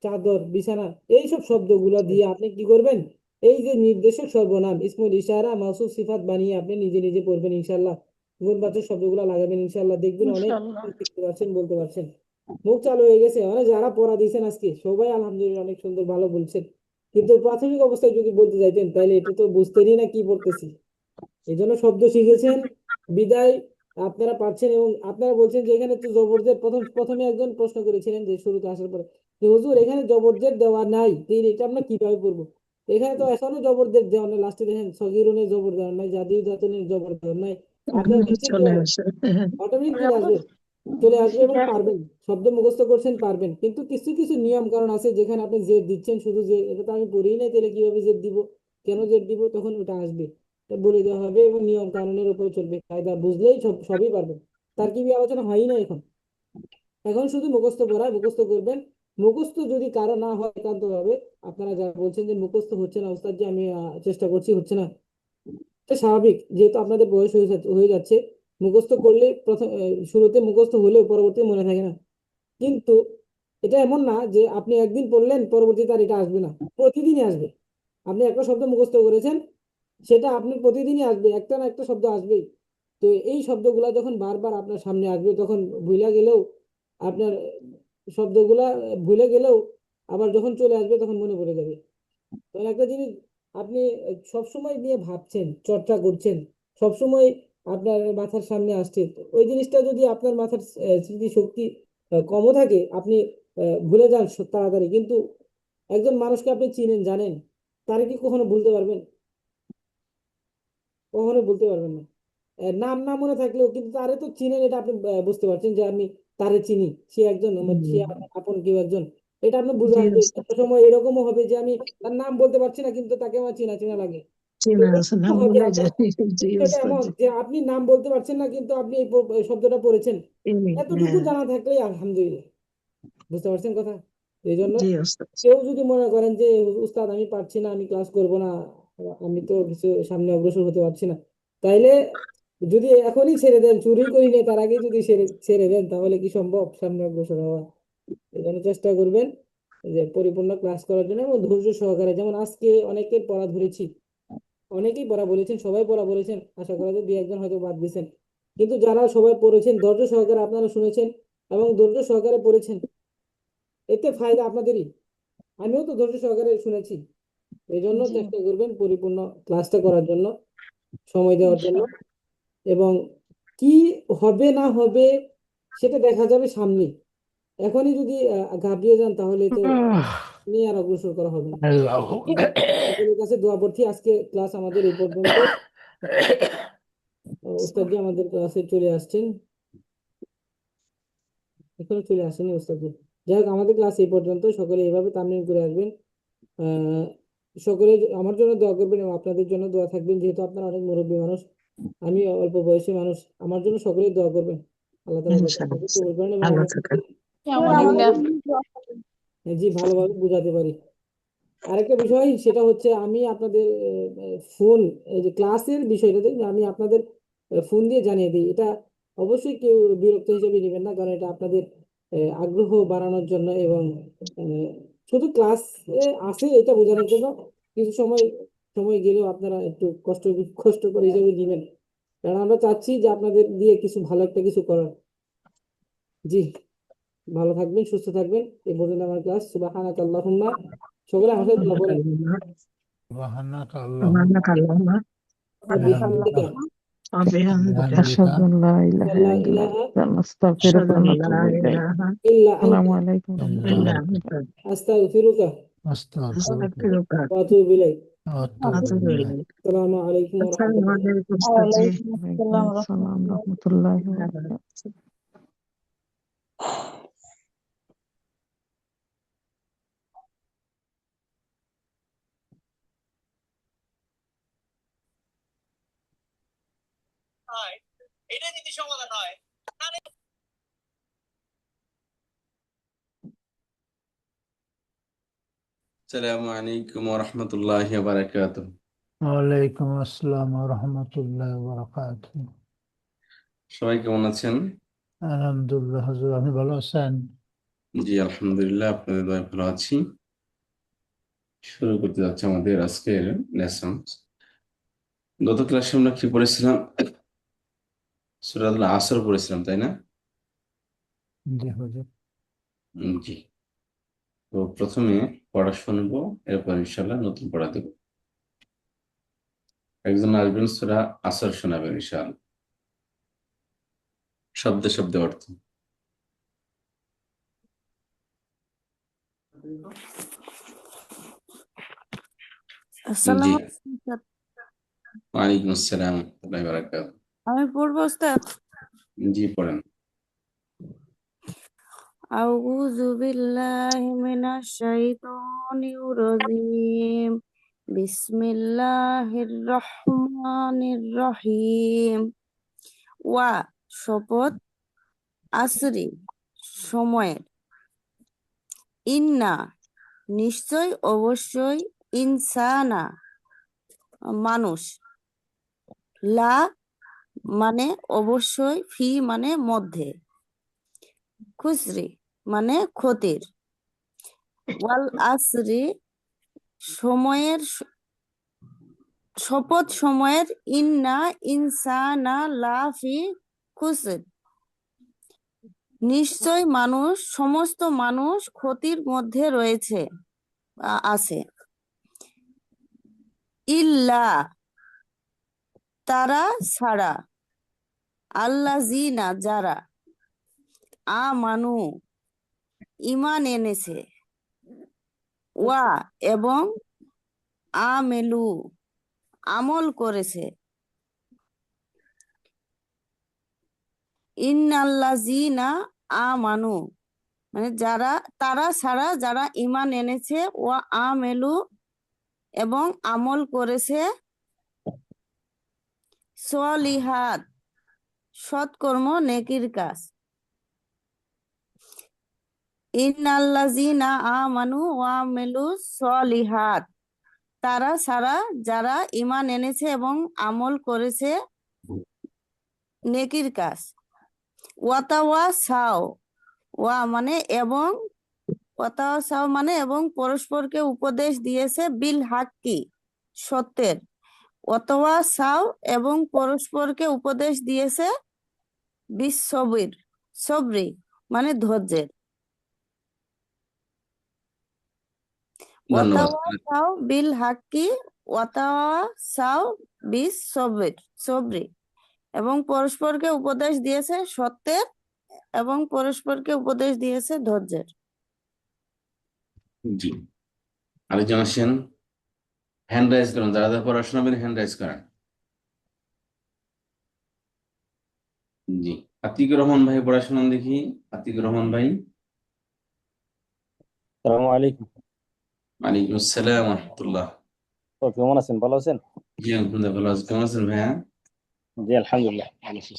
চাদর, বিছানা, এইসব শব্দগুলো দিয়ে আপনি কি করবেন, এই যে নির্দেশক সর্বনাম ইসমুল ইশারা মাউসুফ সিফাত বানিয়ে আপনি নিজে নিজে পড়বেন ইনশাল্লাহ। গুণবাচক শব্দগুলো লাগাবেন ইনশাল্লাহ, দেখবেন অনেক ইনশাআল্লাহ। শিখতে পারছেন, বলতে পারছেন। মুখ চালু হয়ে গেছে, মানে যারা পড়া দিয়েছেন আজকে সবাই আলহামদুলিল্লাহ অনেক সুন্দর ভালো বলছেন। কিন্তু প্রাথমিক অবস্থায় যদি বলতে যাইতেন তাহলে এটা তো বুঝতেনই না কি পড়তেছি। এই জন্য শব্দ শিখেছেন বিদায় আপনারা পাচ্ছেন। এবং আপনারা বলছেন যে এখানে তো জবরজের প্রথমে একজন প্রশ্ন করেছিলেন যে শুরুতে আসার পরে যে হুজুর এখানে জবরজের দেওয়া নাই, তো এটা আমরা কিভাবে পড়বো? এখানে তো এখনো জবরজের দেওয়া নাই, লাস্টে দেখেন সগিরুনে জবর দেওয়া নাই, জাদিউ দাতুনের জবর দেওয়া নাই। আপনারা দেখছেন চলে কিভাবে আসে। অটোমেটিক চলে আসবে, চলে আসবে এবং পারবেন, শব্দ মুখস্থ করছেন, পারবেন। কিন্তু কিছু কিছু নিয়ম কারণ আছে যেখানে আপনি জেদ দিচ্ছেন শুধু, যে এটা তো আমি পড়িই নাই, তাহলে কিভাবে জেদ দিব, কেন জেদ দিব, তখন ওটা আসবে। এটা বলে দেওয়া হবে এবং নিয়ম কানুনের উপরে চলবে, কায়দা বুঝলেই সবই পারবেন। তার কি আলোচনা হয়ই না এখন, এখন শুধু মুখস্থ পড়া, মুখস্থ করবেন। মুখস্থ যদি কারো না হয় একান্ত ভাবে, আপনারা যারা বলছেন যে মুখস্থ হচ্ছে না ওস্তাদ, যে আমি চেষ্টা করছি হচ্ছে না, এটা স্বাভাবিক, যেহেতু আপনাদের বয়স হয়ে যাচ্ছে। মুখস্থ করলে শুরুতে মুখস্থ হলেও পরবর্তী মনে থাকে না। কিন্তু এটা এমন না যে আপনি একদিন পড়লেন পরবর্তীতে আর এটা আসবে না, প্রতিদিনই আসবে। আপনি একটা শব্দ মুখস্থ করেছেন, সেটা আপনি প্রতিদিনই আসবে, একটা না একটা শব্দ আসবেই। তো এই শব্দগুলা যখন বারবার আপনার সামনে আসবে, তখন ভুলে গেলেও আপনার শব্দগুলা ভুলে গেলেও আবার যখন চলে আসবে তখন মনে পড়ে যাবে। তখন একটা জিনিস আপনি সবসময় নিয়ে ভাবছেন, চর্চা করছেন, সবসময় আপনার মাথার সামনে আসছে, তো ওই জিনিসটা যদি আপনার মাথার স্মৃতি শক্তি কমও থাকে, আপনি ভুলে যান তাড়াতাড়ি। কিন্তু একজন মানুষকে আপনি চিনেন, জানেন, তারে কি কখনো ভুলতে পারবেন? কখনো বলতে পারবেন না। নাম না মনে থাকলেও কিন্তু তারে তো চিনেন, এটা আপনি বুঝতে পারছেন যে আমি তারে চিনি, সে একজন সে আমার আপন কেউ একজন। এটা আপনি বুঝে জি আসবে। উস্তাদ, একটা সময় এরকমও হবে যে আমি তার নাম বলতে পারছি না, কিন্তু তাকে আমার চেনা চেনা লাগে। জি না, নাম হবে ভুলে আপনার যাই। জি বিষয়টা ওস্তাদ এমন জি। যে আপনি নাম বলতে পারছেন না, কিন্তু আপনি এই শব্দটা পড়েছেন। এতটুকু হ্যাঁ জানা থাকলেই আলহামদুলিল্লাহ। বুঝতে পারছেন কথা? এই জন্য জি ওস্তাদ। কেউ যদি মনে করেন যে উস্তাদ আমি পারছি না, আমি ক্লাস করব না, আমি তো কিছু সামনে অগ্রসর হতে পারছি না, তাইলে যদি এখনই ছেড়ে দেন, চুরি করি নেই তার আগে যদি ছেড়ে দেন, তাহলে কি সম্ভব সামনে অগ্রসর হওয়া? এই জন্য চেষ্টা করবেন যে পরিপূর্ণ ক্লাস করার জন্য এবং ধৈর্য সহকারে। যেমন আজকে অনেকের পড়া ধরেছি, অনেকেই পড়া বলেছেন, সবাই পড়া বলেছেন, আশা করা যায় দুই একজন হয়তো বাদ দিয়েছেন, কিন্তু যারা সবাই পড়েছেন ধৈর্য সহকারে, আপনারা শুনেছেন এবং ধৈর্য সহকারে পড়েছেন, এতে ফায়দা আপনাদেরই। আমিও তো ধৈর্য সহকারে শুনেছি। এই জন্য জি চেষ্টা করবেন পরিপূর্ণ ক্লাসটা করার জন্য, সময় দেওয়ার জন্য। ইনশাআল্লাহ। এবং কি হবে না হবে সেটা দেখা যাবে সামনে। এখনই যদি ঘাবড়িয়ে যান, তাহলে তো নিয়ে আর অগ্রসর করা হবে না। আল্লাহ সকলের কাছে দোয়া প্রার্থী। আজকে ক্লাস আমাদের এই পর্যন্ত। ওস্তাদ জি আমাদের ক্লাসে চলে আসছেন, এখনো চলে আসেনি ওস্তাদ জি। যাই হোক, আমাদের ক্লাস এই পর্যন্ত। সকলে এইভাবে তামরিন করে আসবেন। আহ সকলে আমার জন্য দোয়া করবেন এবং আপনাদের জন্য দোয়া থাকবেন, যেহেতু আপনারা অনেক মুরব্বী মানুষ, আমি অল্প বয়সী মানুষ। আমার জন্য সকলেই দোয়া করবেন। আল্লাহ তাআলা যাতে ইনশাআল্লাহ আমাকে কবুল করেন এবং ভালো আমরা থাকেন। আমাদের জি ভালোভাবে বোঝাতে পারি। আরেকটা বিষয় সেটা হচ্ছে, আমি আপনাদের ফোন, এই যে ক্লাসের বিষয়টাতে আমি আপনাদের ফোন দিয়ে জানিয়ে দিই। এটা অবশ্যই কেউ বিরক্ত হিসেবে নেবেন না, কারণ এটা আপনাদের আগ্রহ বাড়ানোর জন্য এবং আহ, শুধু ক্লাস আছে এটা বোঝানোর জন্য। কিছু সময় সময় গেলেও আপনারা একটু কষ্ট করে হিসেবে নেবেন, কারণ আমরা চাচ্ছি যে আপনাদের দিয়ে কিছু ভালো একটা কিছু করার। জি, ভালো থাকবেন, সুস্থ থাকবেন। এই পর্যন্ত আমার ক্লাস। সুবহানাকা আল্লাহুম্মা, সকলে আমার সাথে দোয়া করেন। سبحانك اللهم سبحانك اللهم وبحمدك وبحمدك وبحمدك بحمدك أشهد أن لا إله لا إلا إله أنت نستغفرك أشهد أن لا ونتوب إليك. إله إلا السلام أنت عليكم ورحمة إلا الله إلا أنت وبركاته. أنت أستغفرك أستغفرك أستغفرك وأتوب إليك. وأتوب وأتوب إليك. إليك. السلام عليكم ورحمة السلام الله. عليكم أستاذ جي. وعليكم السلام ورحمة الله وبركاته. আসসালামু আলাইকুম ওয়া রাহমাতুল্লাহি ওয়া বারাকাতুহু। ওয়ালাইকুম আসসালাম রহমতুল্লাহ বরকাত। সবাই কেমন আছেন? আলহামদুলিল্লাহ হুজুর, আপনি ভালো আছেন? জি আলহামদুলিল্লাহ, আপনাদের দয়ায় ভালো আছি। শুরু করতে যাচ্ছে আমাদের আজকের লেসন। গত ক্লাসে আমরা কি পড়েছিলাম? সূরাতুল আসর পড়েছিলাম, তাই না? জি হুজুর। জি। তো প্রথমে পড়া শুনবো, এরপর ইনশাআল্লাহ নতুন পড়া দেব। একজন আসবেন, সূরা আসর শোনাবেন ইনশাআল্লাহ, শব্দে শব্দে অর্থ। জি, আসসালামু আলাইকুম স্যার। ওয়ালাইকুম আসসালাম ওয়া রাহমাতুল্লাহি ওয়া বারাকাতুহু। আমি পড়বো ওস্তাদ। জি পড়েন। আউযু বিল্লাহি মিনাশ শাইতানির রাজিম। বিসমিল্লাহির রহমানির রহিম। ওয়া, শপথ, আসরি, সময়ের, ইন্না, নিশ্চয়, অবশ্যই, ইনসানা, মানুষ, লা মানে অবশ্যই, ফি মানে মধ্যে, খুসরি মানে ক্ষতির, ওয়াল আসরি সময়ের, শপথ সময়ের, ইন্না ইনসানা লাফি খুসর নিশ্চয় মানুষ, সমস্ত মানুষ ক্ষতির মধ্যে রয়েছে, আছে। ইল্লা তারা ছাড়া, আল্লাযিনা যারা, আমানু ঈমান এনেছে, ওয়া এবং আমেলু আমল করেছে। ইন্নাল্লাযিনা আমানু মানে যারা, তারা ছাড়া যারা ঈমান এনেছে, ওয়া আমেলু এবং আমল করেছে, সলিহাত সৎকর্ম নেকির কাজ। ইন্নাল্লাযীনা আমানু ওয়া আমিলুস সলিহাত তারা সারা যারা ঈমান এনেছে এবং আমল করেছে নেকির কাজ। ওয়াতাওয়াসাও ওয়া মানে এবং ওয়াতাওয়াসাও মানে এবং পরস্পরকে উপদেশ দিয়েছে বিল হাক্কি সত্যের। ওয়াতাওয়াসাও এবং পরস্পরকে উপদেশ দিয়েছে বিসসবির সবরি মানে ধৈর্যের। ধন্যবাদ। ওয়াতাওয়াসাও বিল হাক্কি ওয়াতাওয়াসাও বিস সবরি এবং পরস্পরকে উপদেশ দিয়েছে সত্যের এবং পরস্পরকে উপদেশ দিয়েছে ধৈর্যের। জি, আরেকজন আসেন, হ্যান্ড রাইজ করেন, যারা যারা পড়াশোনা করেন হ্যান্ড রাইজ করেন। জি, আতিকুর রহমান ভাই পড়াশোনা দেখি। আতিকুর রহমান ভাই। আসসালামু আলাইকুম। ওয়ালাইকুম আসসালাম ওয়া রাহমাতুল্লাহ। তো কেমন আছেন, ভালো আছেন? জি আলহামদুলিল্লাহ ভালো আছি, কেমন আছেন ভাইয়া? জি আলহামদুলিল্লাহ ভালো আছি।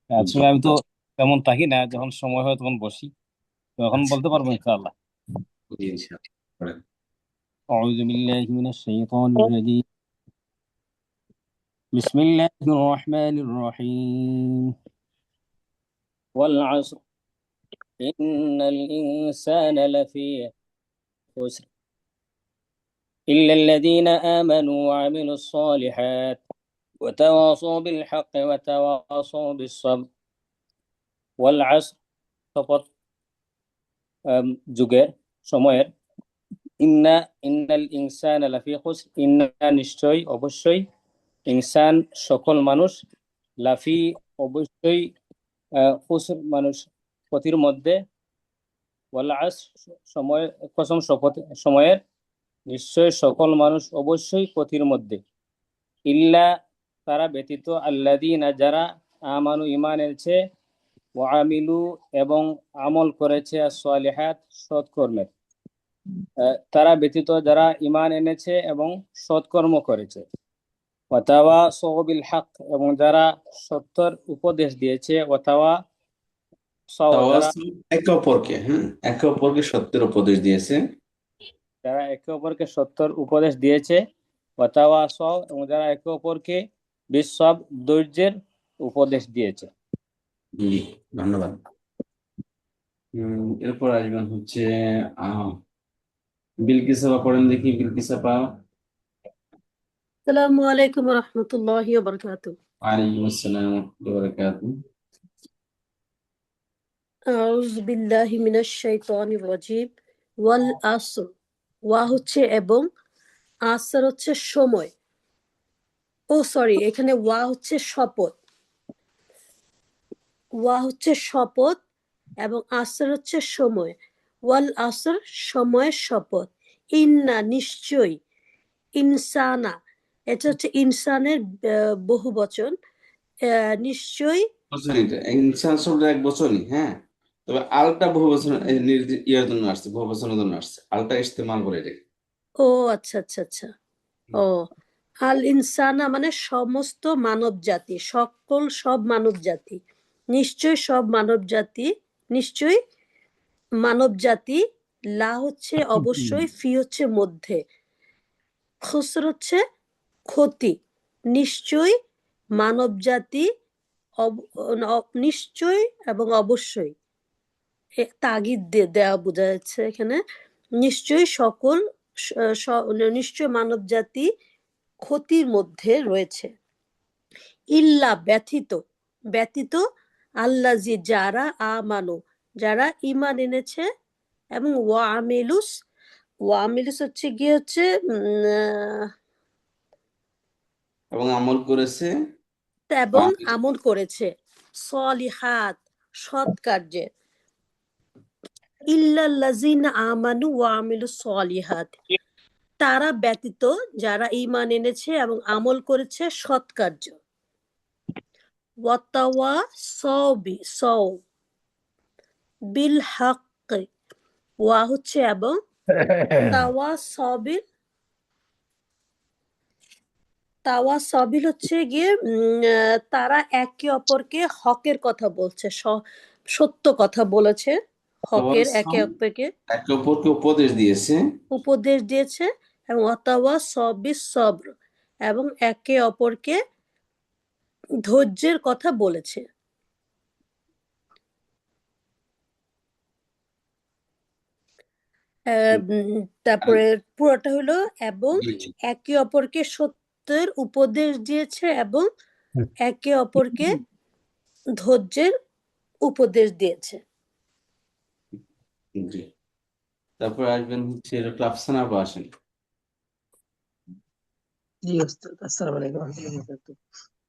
আসলে আমি তো তেমন থাকি না, যখন সময় হয় তখন বসি, তো এখন বলতে পারবো ইনশাআল্লাহ। জি ইনশাআল্লাহ পড়েন। আউযু বিল্লাহি মিনাশ শাইতানির রাজীম। বিসমিল্লাহির রহমানির রহিম। ওয়াল আসর ইন্নাল ইনসানা লাফি খুসর إلا الذين آمنوا وعملوا الصالحات وتواصوا بالحق وتواصوا بالصبر والعصر শপথ যুগের সময়ের। ইন্নাল ইনসানা লাফি খুসর ইন্না নিশ্চয় অবশ্যই ইনসান সকল মানুষ লাফি অবশ্যই খুসর মানুষ ক্ষতির মধ্যে। ওয়াল আসর সময় কসম শপথ সময়ের, নিশ্চয় সকল মানুষ অবশ্যই ক্ষতির মধ্যে। ইল্লা তারা ব্যতীত আল্লাযীনা যারা আমানু ঈমান এনেছে ওয়া আমিলু এবং আমল করেছে as-সালিহাত সৎকর্মের। তারা ব্যতীত যারা ঈমান এনেছে এবং সৎকর্ম করেছে। ওয়া তাওয়াসাউ বিল হক এবং যারা সত্যের উপদেশ দিয়েছে। ওয়া তাওয়াসাউ যারা একে অপরকে একে অপরকে সত্যের উপদেশ দিয়েছে। যারা একে অপরকে সত্যের উপদেশ দিয়েছে। ওয়া তাওয়াসাউ এবং যারা একে অপরকে বিসব ধৈর্যের উপদেশ দিয়েছে। জি ধন্যবাদ। এরপর আসবেন হচ্ছে বিলকিস আপা, পড়েন দেখি বিলকিস আপা। আসসালামু আলাইকুম ওয়া রাহমাতুল্লাহি ওয়া বারাকাতুহু। ওয়ালাইকুম আসসালাম ওয়া রাহমাতুল্লাহি ওয়া বারাকাতুহু। আউযু বিল্লাহি মিনাশ শাইতানির রাজীম। ওয়াল আসর ওয়া হচ্ছে এবং, আসর হচ্ছে সময়। ও সরি, এখানে ওয়া হচ্ছে শপথ। ওয়া হচ্ছে শপথ এবং আসর হচ্ছে সময়। ওয়াল আসর সময়ের শপথ। ইন্না নিশ্চয়, ইনসানা এটা হচ্ছে ইনসানের বহু বচন। নিশ্চয় ইনসান শব্দের এক বচনই, হ্যাঁ, তবে আলটা বহু বচন ইয়ার জন্য আসছে, বহু বচনের জন্য আসছে, আলটা ইস্তেমাল করে রেখে। ও আচ্ছা আচ্ছা আচ্ছা। ও আল ইনসানা মানে সমস্ত মানব জাতি, সকল সব মানব জাতি। নিশ্চয় সব মানব জাতি, নিশ্চয় মানব জাতি। লা হচ্ছে অবশ্যই, ফি হচ্ছে মধ্যে, খুসর হচ্ছে ক্ষতি। নিশ্চয় মানব জাতি, নিশ্চয় এবং অবশ্যই তাগিদ দেওয়া বোঝা যাচ্ছে এখানে। নিশ্চয় সকল নিশ্চয় মানব জাতি ক্ষতির মধ্যে রয়েছে। ইল্লা ব্যতীত, ব্যতীত আল্লাযী যারা আমানু যারা ঈমান এনেছে এবং ওয়া আমিলুস হচ্ছে গিয়ে হচ্ছে এবং আমল করেছে, এবং আমল করেছে সলিহাত সৎ কার্যে। ইল্লাল্লাযীনা আমানু ওয়া আমিলুস সলিহাত তারা ব্যতীত যারা ঈমান এনেছে এবং আমল করেছে সৎ কার্য। ওয়াতাওয়াসাউ বিল হক ওয়া হচ্ছে এবং, তাওয়াসাউ বিল তাওয়াসাবিল হচ্ছে গিয়ে তারা একে অপরকে হকের কথা বলছে, সত্য কথা বলেছে, হকের একে অপরকে একে অপরকে উপদেশ দিয়েছে। এবং ওয়াতাওয়াসাবিস সবর, এবং একে অপরকে ধৈর্যের কথা বলেছে। তারপরে পুরোটা হলো এবং একে অপরকে সত্যের উপদেশ দিয়েছে এবং একে অপরকে ধৈর্যের উপদেশ দিয়েছে। জি, তারপর আসবেন হচ্ছে ডক্টর আফসানা আপা, আসেন। জি ওস্তাদ, আসসালামু আলাইকুম ওয়া রাহমাতুল্লাহি ওয়া বারাকাতুহু।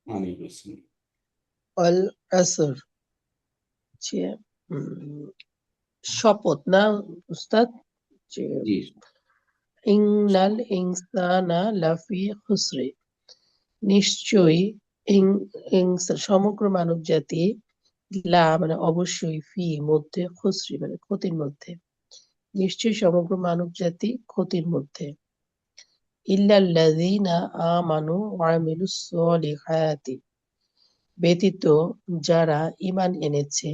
ওয়ালাইকুম আসসালাম। আল আসর যে শপথ না উস্তাদ, যে জি ইন্নাল ইনসানা লাফি খুসরে, নিশ্চয়ই সমগ্র মানব জাতি লা মানে অবশ্যই, ফি মধ্যে, খুসরি মানে ক্ষতির মধ্যে, নিশ্চয়ই সমগ্র মানব জাতি ক্ষতির মধ্যে, ইল্লাল্লাযীনা আমানু ওয়া আমিলুস সলিহাতি, ব্যতীত যারা ঈমান এনেছে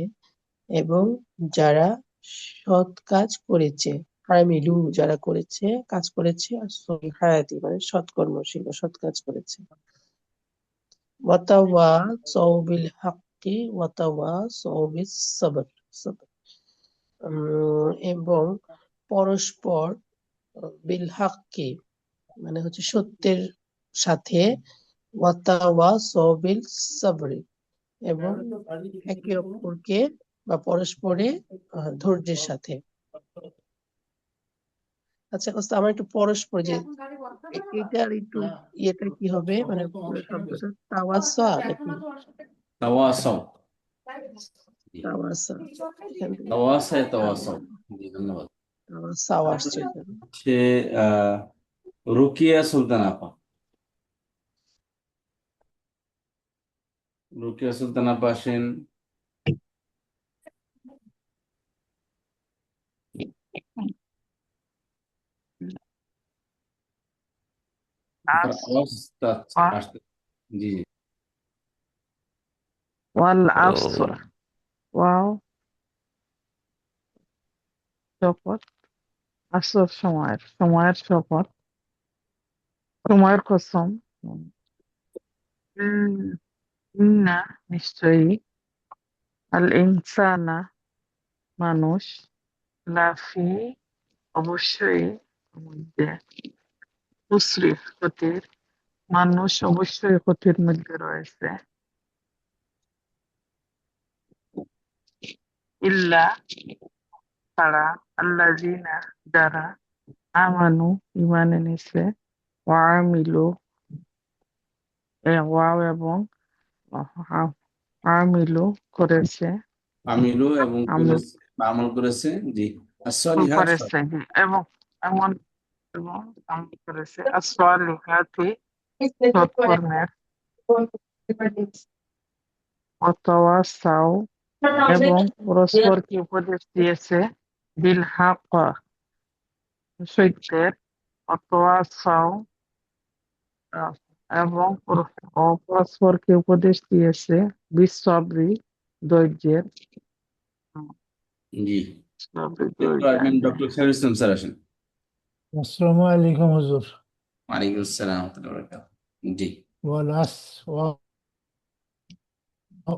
এবং যারা সৎ কাজ করেছে, আমিলু যারা করেছে, কাজ করেছে, আর সলিহাতি মানে সৎকর্মশীল, সৎ কাজ করেছে, ওয়াতাওয়াসাউ বিল হাক্কি ওয়াতাওয়াসাউ বিস সবর, এবং পরস্পর বিল হাক্কি মানে হচ্ছে সত্যের সাথে, ওয়াতাওয়াসাউ বিল সবরি এবং একে অপরকে বা পরস্পরে ধৈর্যের সাথে। আচ্ছা ওস্তাদ, আমার একটু পরস্পর যে এটার একটু ইয়েটা কি হবে, মানে পুরো শব্দটা তাওয়াসা নাকি তাওয়াসাও, তাওয়াসা? এখান থেকে তাওয়াসাও। জি, ধন্যবাদ। তাওয়াসাও আসছে এখানে। হচ্ছে রুকিয়া সুলতান আপা। রুকিয়া সুলতান আপা, আসেন। আপনার আওয়াজটা আসতে, জি জি। ওয়াল আসর, ওয়াও শপথ, আসর সময়ের শপথ, সময়ের কসম। ইন্না নিশ্চয়ই, আল ইনসানা মানুষ, লাফি অবশ্যই, মধ্যে, খুসরি ক্ষতির, মানুষ অবশ্যই ক্ষতির মধ্যে রয়েছে, ইল্লা ছাড়া, আল্লাযীনা যারা, আমানু ঈমান এনেছে, ওয়া আমিলু ওয়াও এবং আমিলু করেছে, আমিলু এবং আমল করেছে বা আমল করেছে, জি। as-salihat করেছে এবং এমন এবং আমল করেছে, as-সালিহাতি সৎকর্মের, ওয়াতাওয়াসাউ এবং পরস্পরকে উপদেশ দিয়েছে, বিল হক সত্যের, ওয়াতাওয়াসাউ এবং পরস্পরকে উপদেশ দিয়েছে, বিসবরি ধৈর্যের। জি, সবরি এরপর আসবেন ডক্টর খায়রুল ইসলাম স্যার, আসেন। আসসালামু আলাইকুম হুজুর। ওয়ালাইকুম আসসালাম ওয়া রাহমাতুল্লাহি ওয়া বারাকাতুহু। জি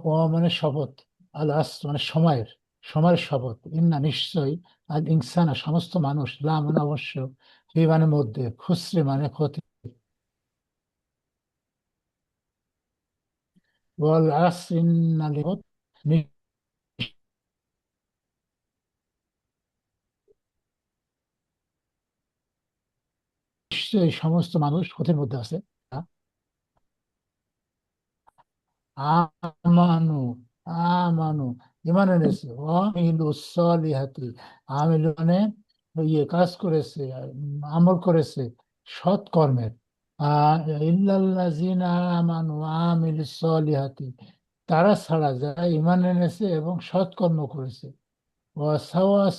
ও মানে শপথ, আল আস মানে সময়ের শপথ, ইন্না নিশ্চয়ই, আল ইনসানা সমস্ত মানুষ, লা মানে অবশ্য, ফি মানে মধ্যে, খুসরি মানে ক্ষতি, ওয়াল আসর ইন্নাল নিশ্চয়ই সমস্ত মানুষ ক্ষতির মধ্যে আছে। আমানু আমানু ঈমান এনেছে, ওয়ামিলু সলিহাতি আমিলু মানে কাজ করেছে, আমল করেছে সৎ কর্মের, ইল্লাল্লাযিনা আমানু ওয়া আমিলু সলিহাতি তারা ছাড়া যারা ঈমান এনেছে এবং সৎ কর্ম করেছে, ওয়া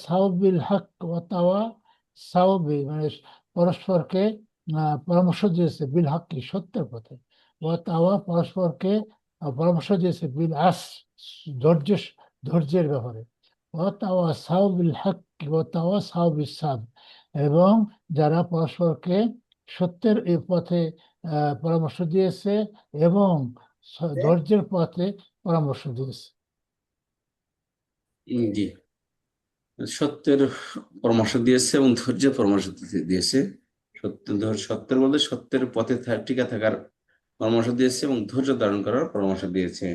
সাওবিল হক ওয়া তাওয়া সাওবি মানে পরস্পরকে পরামর্শ দিয়েছে বিল হাক্কি, সত্যের পথে। ও তাওয়া পরস্পরকে পরামর্শ দিয়েছে বিল আস, ধৈর্যের ব্যাপারে। ও তাওয়া সাউ বিল হাক্কি ও তাওয়া সাউ বিল সাবর, এবং যারা পরস্পরকে সত্যের এই পথে পরামর্শ দিয়েছে এবং ধৈর্যের পথে পরামর্শ দিয়েছে। জি, সত্যের পরামর্শ দিয়েছে এবং ধৈর্যের পরামর্শ দিয়েছে। সত্যের বলতে সত্যের পথে টিকে থাকার পরামর্শ দিয়েছে এবং ধৈর্য ধারণ করার পরামর্শ দিয়েছে।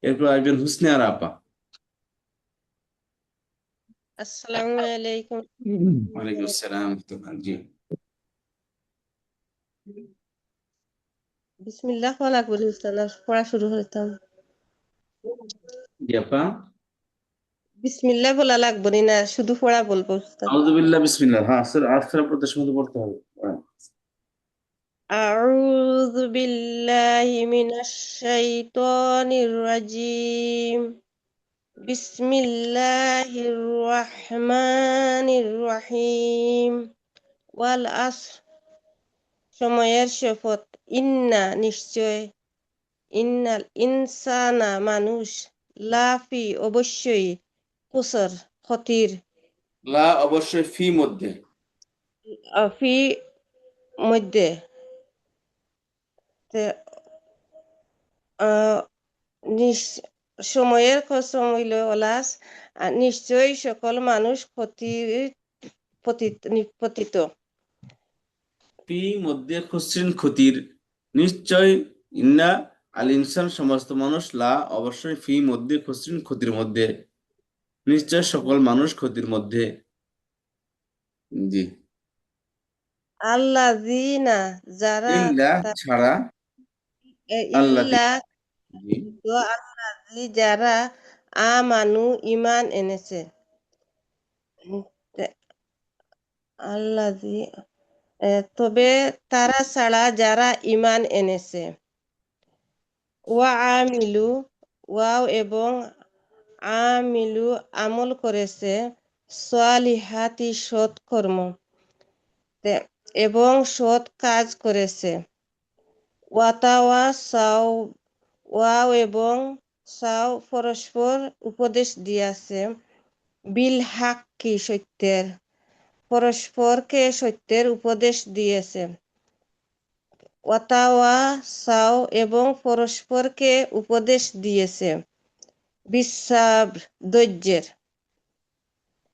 এরপর আসবেন হুসনে আর আপা। আসসালামু আলাইকুম। ওয়ালাইকুম আসসালাম। জি বিসমিল্লাহ বলা করি উস্তাদ, পড়া শুরু হইতাম। জি আপা। বিসমিল্লাহ বলা লাগবে না, শুধু পড়া বলবো উস্তাদ। আউযুবিল্লাহ বিসমিল্লাহ। হ্যাঁ, আসর প্রত্যেক সময় পড়তে হবে। আউযু বিল্লাহি মিনাশ শাইতানির রাজিম। বিসমিল্লাহির রহমানির রহিম। ওয়াল আসর, সময়ের শপথ। ইন্না, নিশ্চয়। ইন্নাল ইনসানা, মানুষ। লাফি, অবশ্যই। কুসর, ক্ষতির। লা অবশ্যই, ফি মধ্যে। ফি, মধ্যে। তে, আহ, সময়ের কসম হইল ওলাস, নিশ্চয়ই সকল মানুষ পতিত। ফি মধ্যে খুসরিন, ক্ষতির। নিশ্চয়, ইন্না আল ইনসান সমস্ত মানুষ, লা অবশ্যই, ফি মধ্যে খুসরিন ক্ষতির মধ্যে। নিশ্চয় সকল মানুষ ক্ষতির মধ্যে। জি। আল্লাযীনা, যারা। ইল্লা ছাড়া, আল্লাযী। ইল্লা, জি। আল্লাযী, যারা। আমানু, ঈমান এনেছে। আল্লাযী, তবে তারা ছাড়া যারা ঈমান এনেছে। ওয়া আমিলু, ওয়াও এবং আমিলু, আমল করেছে। সালিহাতি, সৎ কর্ম এবং সৎ কাজ করেছে। ওয়াতাওয়াসাও, ওয়াও এবং সাও পরস্পর উপদেশ দিয়াছে। বিল হাক্কি, সত্যের। পরস্পরকে সত্যের উপদেশ দিয়েছে। ওয়াতাওয়াসাও এবং পরস্পরকে উপদেশ দিয়েছে। বিসাবর, ধৈর্যের।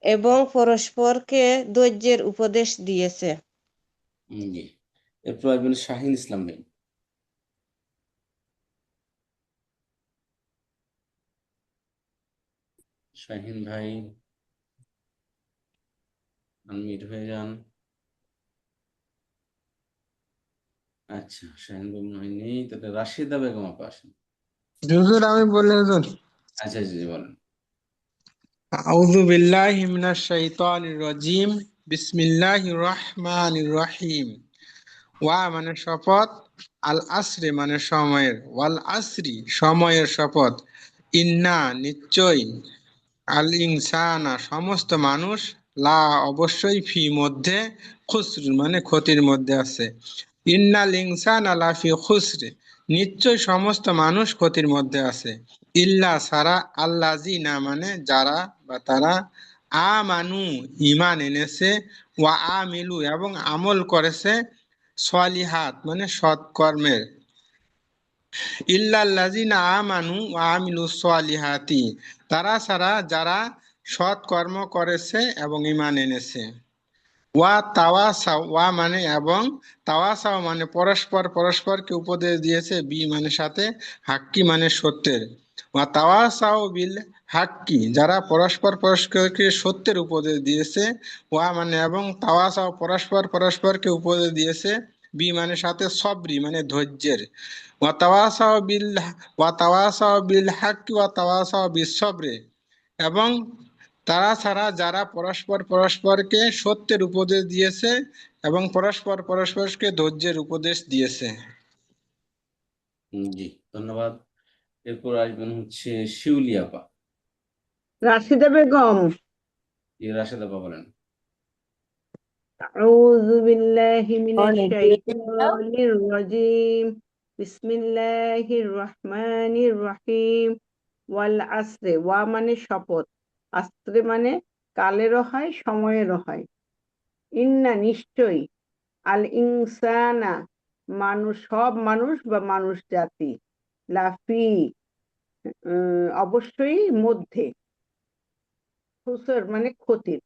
এবং পরস্পরকে ধৈর্যের উপদেশ দিয়েছে। জি। এরপর আসবেন শাহিন ইসলাম ভাই। শাহিন ভাই আনমিউট হয়ে যান। আচ্ছা, শাহিন ভাই মনে হয় নেই, তাহলে রাশিদা বেগম আপা আসেন। হুজুর, আমি বলি হুজুর। আচ্ছা আচ্ছা, জি বলেন। আউযু বিল্লাহি মিনাশ শাইতানির রাজিম। বিসমিল্লাহির রহমানির রহিম। ওয়া মানে শপথ, আল আসরি মানে সময়ের, ওয়াল আসরি সময়ের শপথ, ইন্না নিশ্চয়, আল ইনসানা সমস্ত মানুষ, লা অবশ্যই, ফি মধ্যে, খুসর মানে ক্ষতির মধ্যে আছে। ইন্নাল ইনসানা লাফি খুসর, নিশ্চয় সমস্ত মানুষ ক্ষতির মধ্যে আছে। ইল্লা সারা, আল্লাযিনা মানে যারা বা তারা, আমানু ঈমান এনেছে, ওয়া আমিলু এবং আমল করেছে, সলিহাত মানে সৎকর্মের। ইল্লাল্লাযিনা আমানু ওয়া আমিলুস সলিহাতি, তারা ছাড়া যারা সৎকর্ম করেছে এবং ঈমান এনেছে। ওয়া তাওয়াসাও, ওয়া মানে এবং, তাওয়াসাও মানে পরস্পরকে উপদেশ দিয়েছে, বি মানে সাথে, হাক্কি মানে সত্যের। ওয়া তাওয়াসাও বিল হাক্কি, যারা পরস্পরকে সত্যের উপদেশ দিয়েছে। ওয়া মানে এবং, তাওয়াসাও পরস্পরকে উপদেশ দিয়েছে, বি মানে সাথে, সবরি মানে ধৈর্যের। ওয়া তাওয়াসাও বিল হাক্কি ওয়া তাওয়াসাও বিস সবরে, এবং তারা ছাড়া যারা পরস্পরকে সত্যের উপদেশ দিয়েছে এবং পরস্পরকে ধৈর্যের উপদেশ দিয়েছে। জি, ধন্যবাদ। এরপর আসবেন হচ্ছে শিউলি আপা। রাশিদা বেগম। জি, রাশেদ আপা বলেন। أعوذ بالله من الشيطان الرجيم بسم الله الرحمن الرحيم ওয়াল আসরে ওয়া মানে শপথ, আসরে মানে কালেরও হয় সময়েরও হয়। ইন্না নিশ্চয়ই, আল ইনসানা মানুষ, সব মানুষ বা মানুষ জাতি, লাফি অবশ্যই মধ্যে, খুসর মানে ক্ষতির,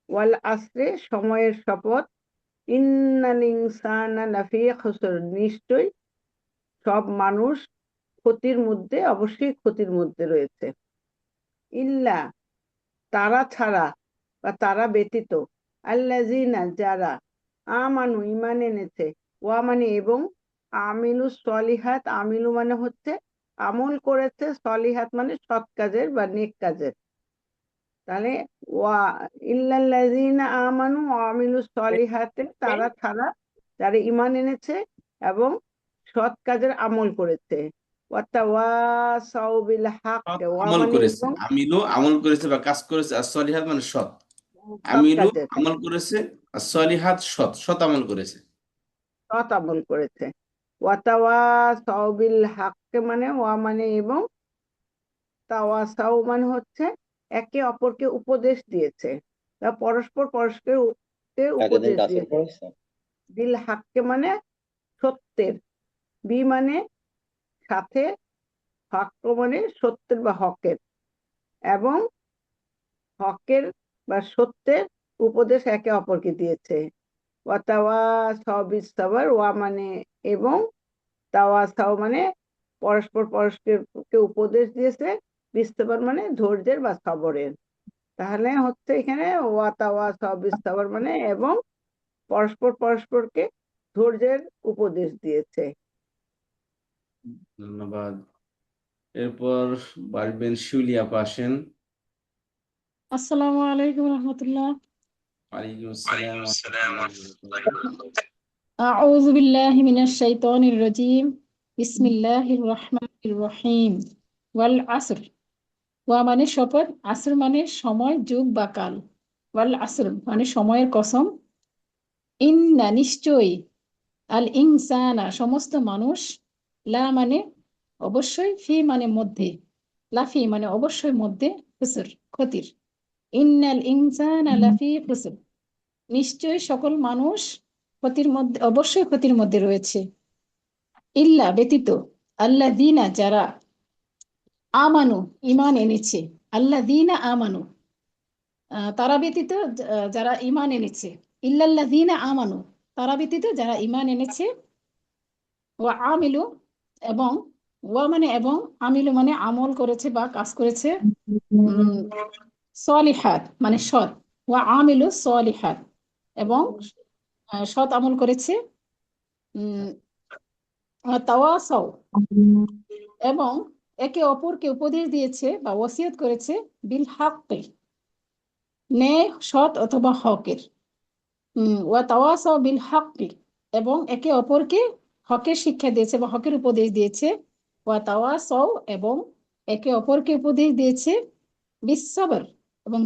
ওয়াল আসরে সময়ের শপথ, ইন্নাল ইনসানা লাফি খুসর নিশ্চয়ই সব মানুষ ক্ষতির মধ্যে, অবশ্যই ক্ষতির মধ্যে রয়েছে। ইল্লা তারা ছাড়া বা তারা ব্যতীত, আল্লাযিনা যারা, আমানু ঈমান এনেছে, ওয়া মানে এবং, আমিলু সলিহাত, আমিলু মানে হচ্ছে আমল করেছে, সলিহাত মানে সৎ কাজের বা নেক কাজের। তাহলে ওয়া ইল্লাল্লাযিনা আমানু ওয়া আমিলু সলিহাতে তারা ছাড়া যারা ঈমান এনেছে এবং সৎ কাজের আমল করেছে। ওয়া তাওয়াসাউ বিল হক, সৎ ওয়া আমল মানে করেছে, এবং আমিলু আমল করেছে বা কাজ করেছে, আর সলিহাত মানে সৎ। সৎ আমিলু কাজের, আমল করেছে, আর সলিহাত সৎ, সৎ আমল করেছে। সৎ আমল করেছে। ওয়াতাওয়াসাউ বিল হক মানে ওয়া মানে এবং, তাওয়াসাউ মানে হচ্ছে একে অপরকে উপদেশ দিয়েছে বা পরস্পর পরস্পরকে উপদেশ দিয়েছে। বিল হাক্কে মানে সত্যের, বি মানে সাথে, হক মানে সত্যের বা হকের, এবং হকের বা সত্যের উপদেশ একে অপরকে দিয়েছে। ওয়াতাওয়াসাউ বিস সাবর, ওয়া মানে এবং, তাওয়াসাউ মানে পরস্পর পরস্পরকে উপদেশ দিয়েছে, বিস্তবার মানে ধৈর্যের বা সবরের। তাহলে হচ্ছে এখানে ওয়াতাওয়াসাউ বিস সাবর মানে এবং পরস্পর পরস্পরকে ধৈর্যের উপদেশ দিয়েছে। ধন্যবাদ। এরপর বাড়বেন শিউলি আপা, আসেন। আসসালামু আলাইকুম রহমতুল্লাহ। ওয়ালাইকুম আসসালাম ওয়া রাহমাতুল্লাহি ওয়া বারাকাতুহু। আউযু বিল্লাহি মিনাশ শাইতানির রাজীম বিসমিল্লাহির রহমানির রহিম ওয়াল আসর, ওয়া মানে শপথ, আসর মানে সময়, যুগ বা কাল, ওয়াল আসর মানে সময়ের কসম, ইন্না নিশ্চয়ই, আল ইনসানা সমস্ত মানুষ, লা মানে অবশ্যই, ফি মানে মধ্যে, লাফি মানে অবশ্যই মধ্যে, খুসর ক্ষতির, ইন্নাল ইনসানা লাফি খুসর নিশ্চয়ই সকল মানুষ ক্ষতির মধ্যে, অবশ্যই ক্ষতির মধ্যে রয়েছে। ইল্লা ব্যতীত, আল্লাযীনা যারা, আমানু ঈমান এনেছে, আল্লাযীনা আমানু তারা ব্যতীত যারা ঈমান এনেছে, ইল্লাল্লাযীনা আমানু তারা ব্যতীত যারা ঈমান এনেছে, ওয়া আমিলু এবং, ওয়া মানে এবং, আমিলু মানে আমল করেছে বা কাজ করেছে, সলিহাত মানে সৎ, ওয়া আমিলু সলিহাত এবং সৎ আমল করেছে, তাওয়াসাও এবং একে অপরকে উপদেশ দিয়েছে বা ওসিয়ত করেছে, বিল হাক্কি ন্যায়, সৎ অথবা হকের, ওয়া তাওয়াসাও বিল হাক্কি এবং একে অপরকে হকের শিক্ষা দিয়েছে বা হকের উপদেশ দিয়েছে, ওয়া তাওয়াসাও এবং একে অপরকে উপদেশ দিয়েছে, বিস সবর এবং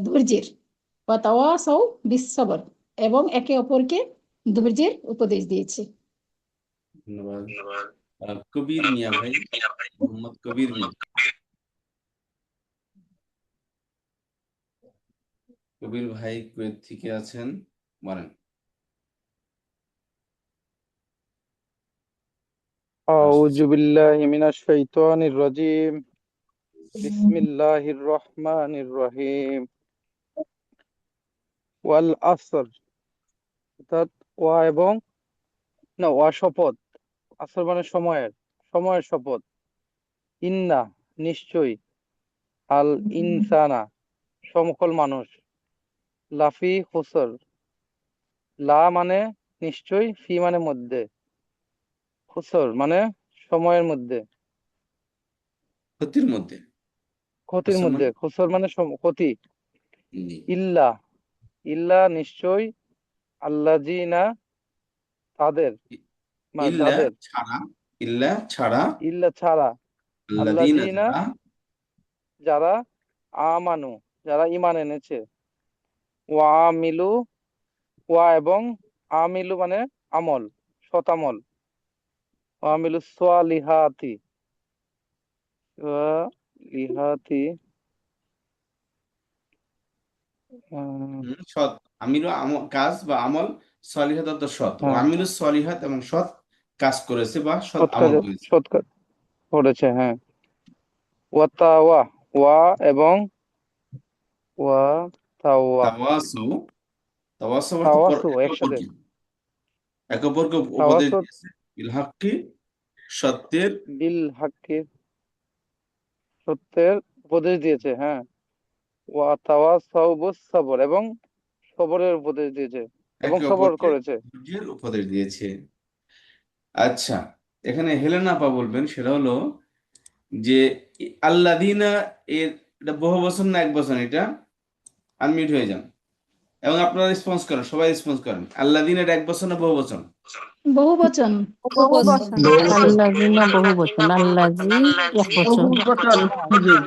ধৈর্যের, ওয়া তাওয়াসাও বিস সবর এবং একে অপরকে ধৈর্যের উপদেশ দিয়েছে। ধন্যবাদ। কবির মিয়া ভাই, মোহাম্মদ কবির মিয়া। কবির ভাই কুয়েত থেকে আছেন, বলেন। أعوذ بالله من الشيطان الرجيم بسم الله الرحمن الرحيم والعصر অর্থাৎ ওয়া এবং, না ওয়া শপথ, আসর মানে সময়ের, সময়ের শপথ, ইন্না নিশ্চয়ই, আল ইনসানা সকল মানুষ, লাফি খুসর লা মানে নিশ্চয়ই, ফি মানে মধ্যে, খুসর মানে সময়ের মধ্যে, ক্ষতির মধ্যে, ক্ষতির খুসর মধ্যে, মানে খুসর মানে ক্ষতি, জি। ইল্লা ইল্লা নিশ্চয়, আল্লাযীনা তাদের, মানে ইল্লা যাদের, ছাড়া, ইল্লা ছাড়া, ইল্লা ছাড়া, আল্লাযীনা আল্লাযীনা যারা, যারা, আমানু যারা ঈমান এনেছে, ওয়া আমিলু ওয়া এবং আমিলু মানে আমল, সৎ আমল। আমিলু সালিহাতি, সালিহাতি সৎ আমিরু কাজ বা আমল, সলিহাত অর্থ সৎ, ও হ্যাঁ, আমিরু সলিহাত এবং সৎ কাজ করেছে বা সৎ সৎ আমল কাজ করেছে। সৎ কাজ করেছে, হ্যাঁ। ওয়াতাওয়া, ওয়া এবং ওয়া তাওয়া, তাওয়াসু, তাওয়াসু অর্থ তাওয়াসু একে একসাথে, অপরকে উপদেশ তাওয়াসু দিয়েছে, বিল হাক্কি সত্যের, বিল হাক্কি সত্যের উপদেশ দিয়েছে, হ্যাঁ। ওয়া তাওয়াসাউ বিস সবর এবং সবরের উপদেশ দিয়েছে এবং একে সবর অপরকে করেছে। ধৈর্যের উপদেশ দিয়েছে। আচ্ছা, এখানে হেলেনা আপা বলবেন, সেটা হলো যে আল্লাযীনা এর এটা বহু বচন না এক বচন, এটা আনমিউট হয়ে যান এবং আপনারা রেসপন্স করেন, সবাই রেসপন্স করেন। আল্লাযীনা এটা এক বচন না বহু বচন? বহু বচন। বহু বচন। আল্লাযীনা বহু বচন, আল্লাযী এক বচন। বহু বচন হুজুর।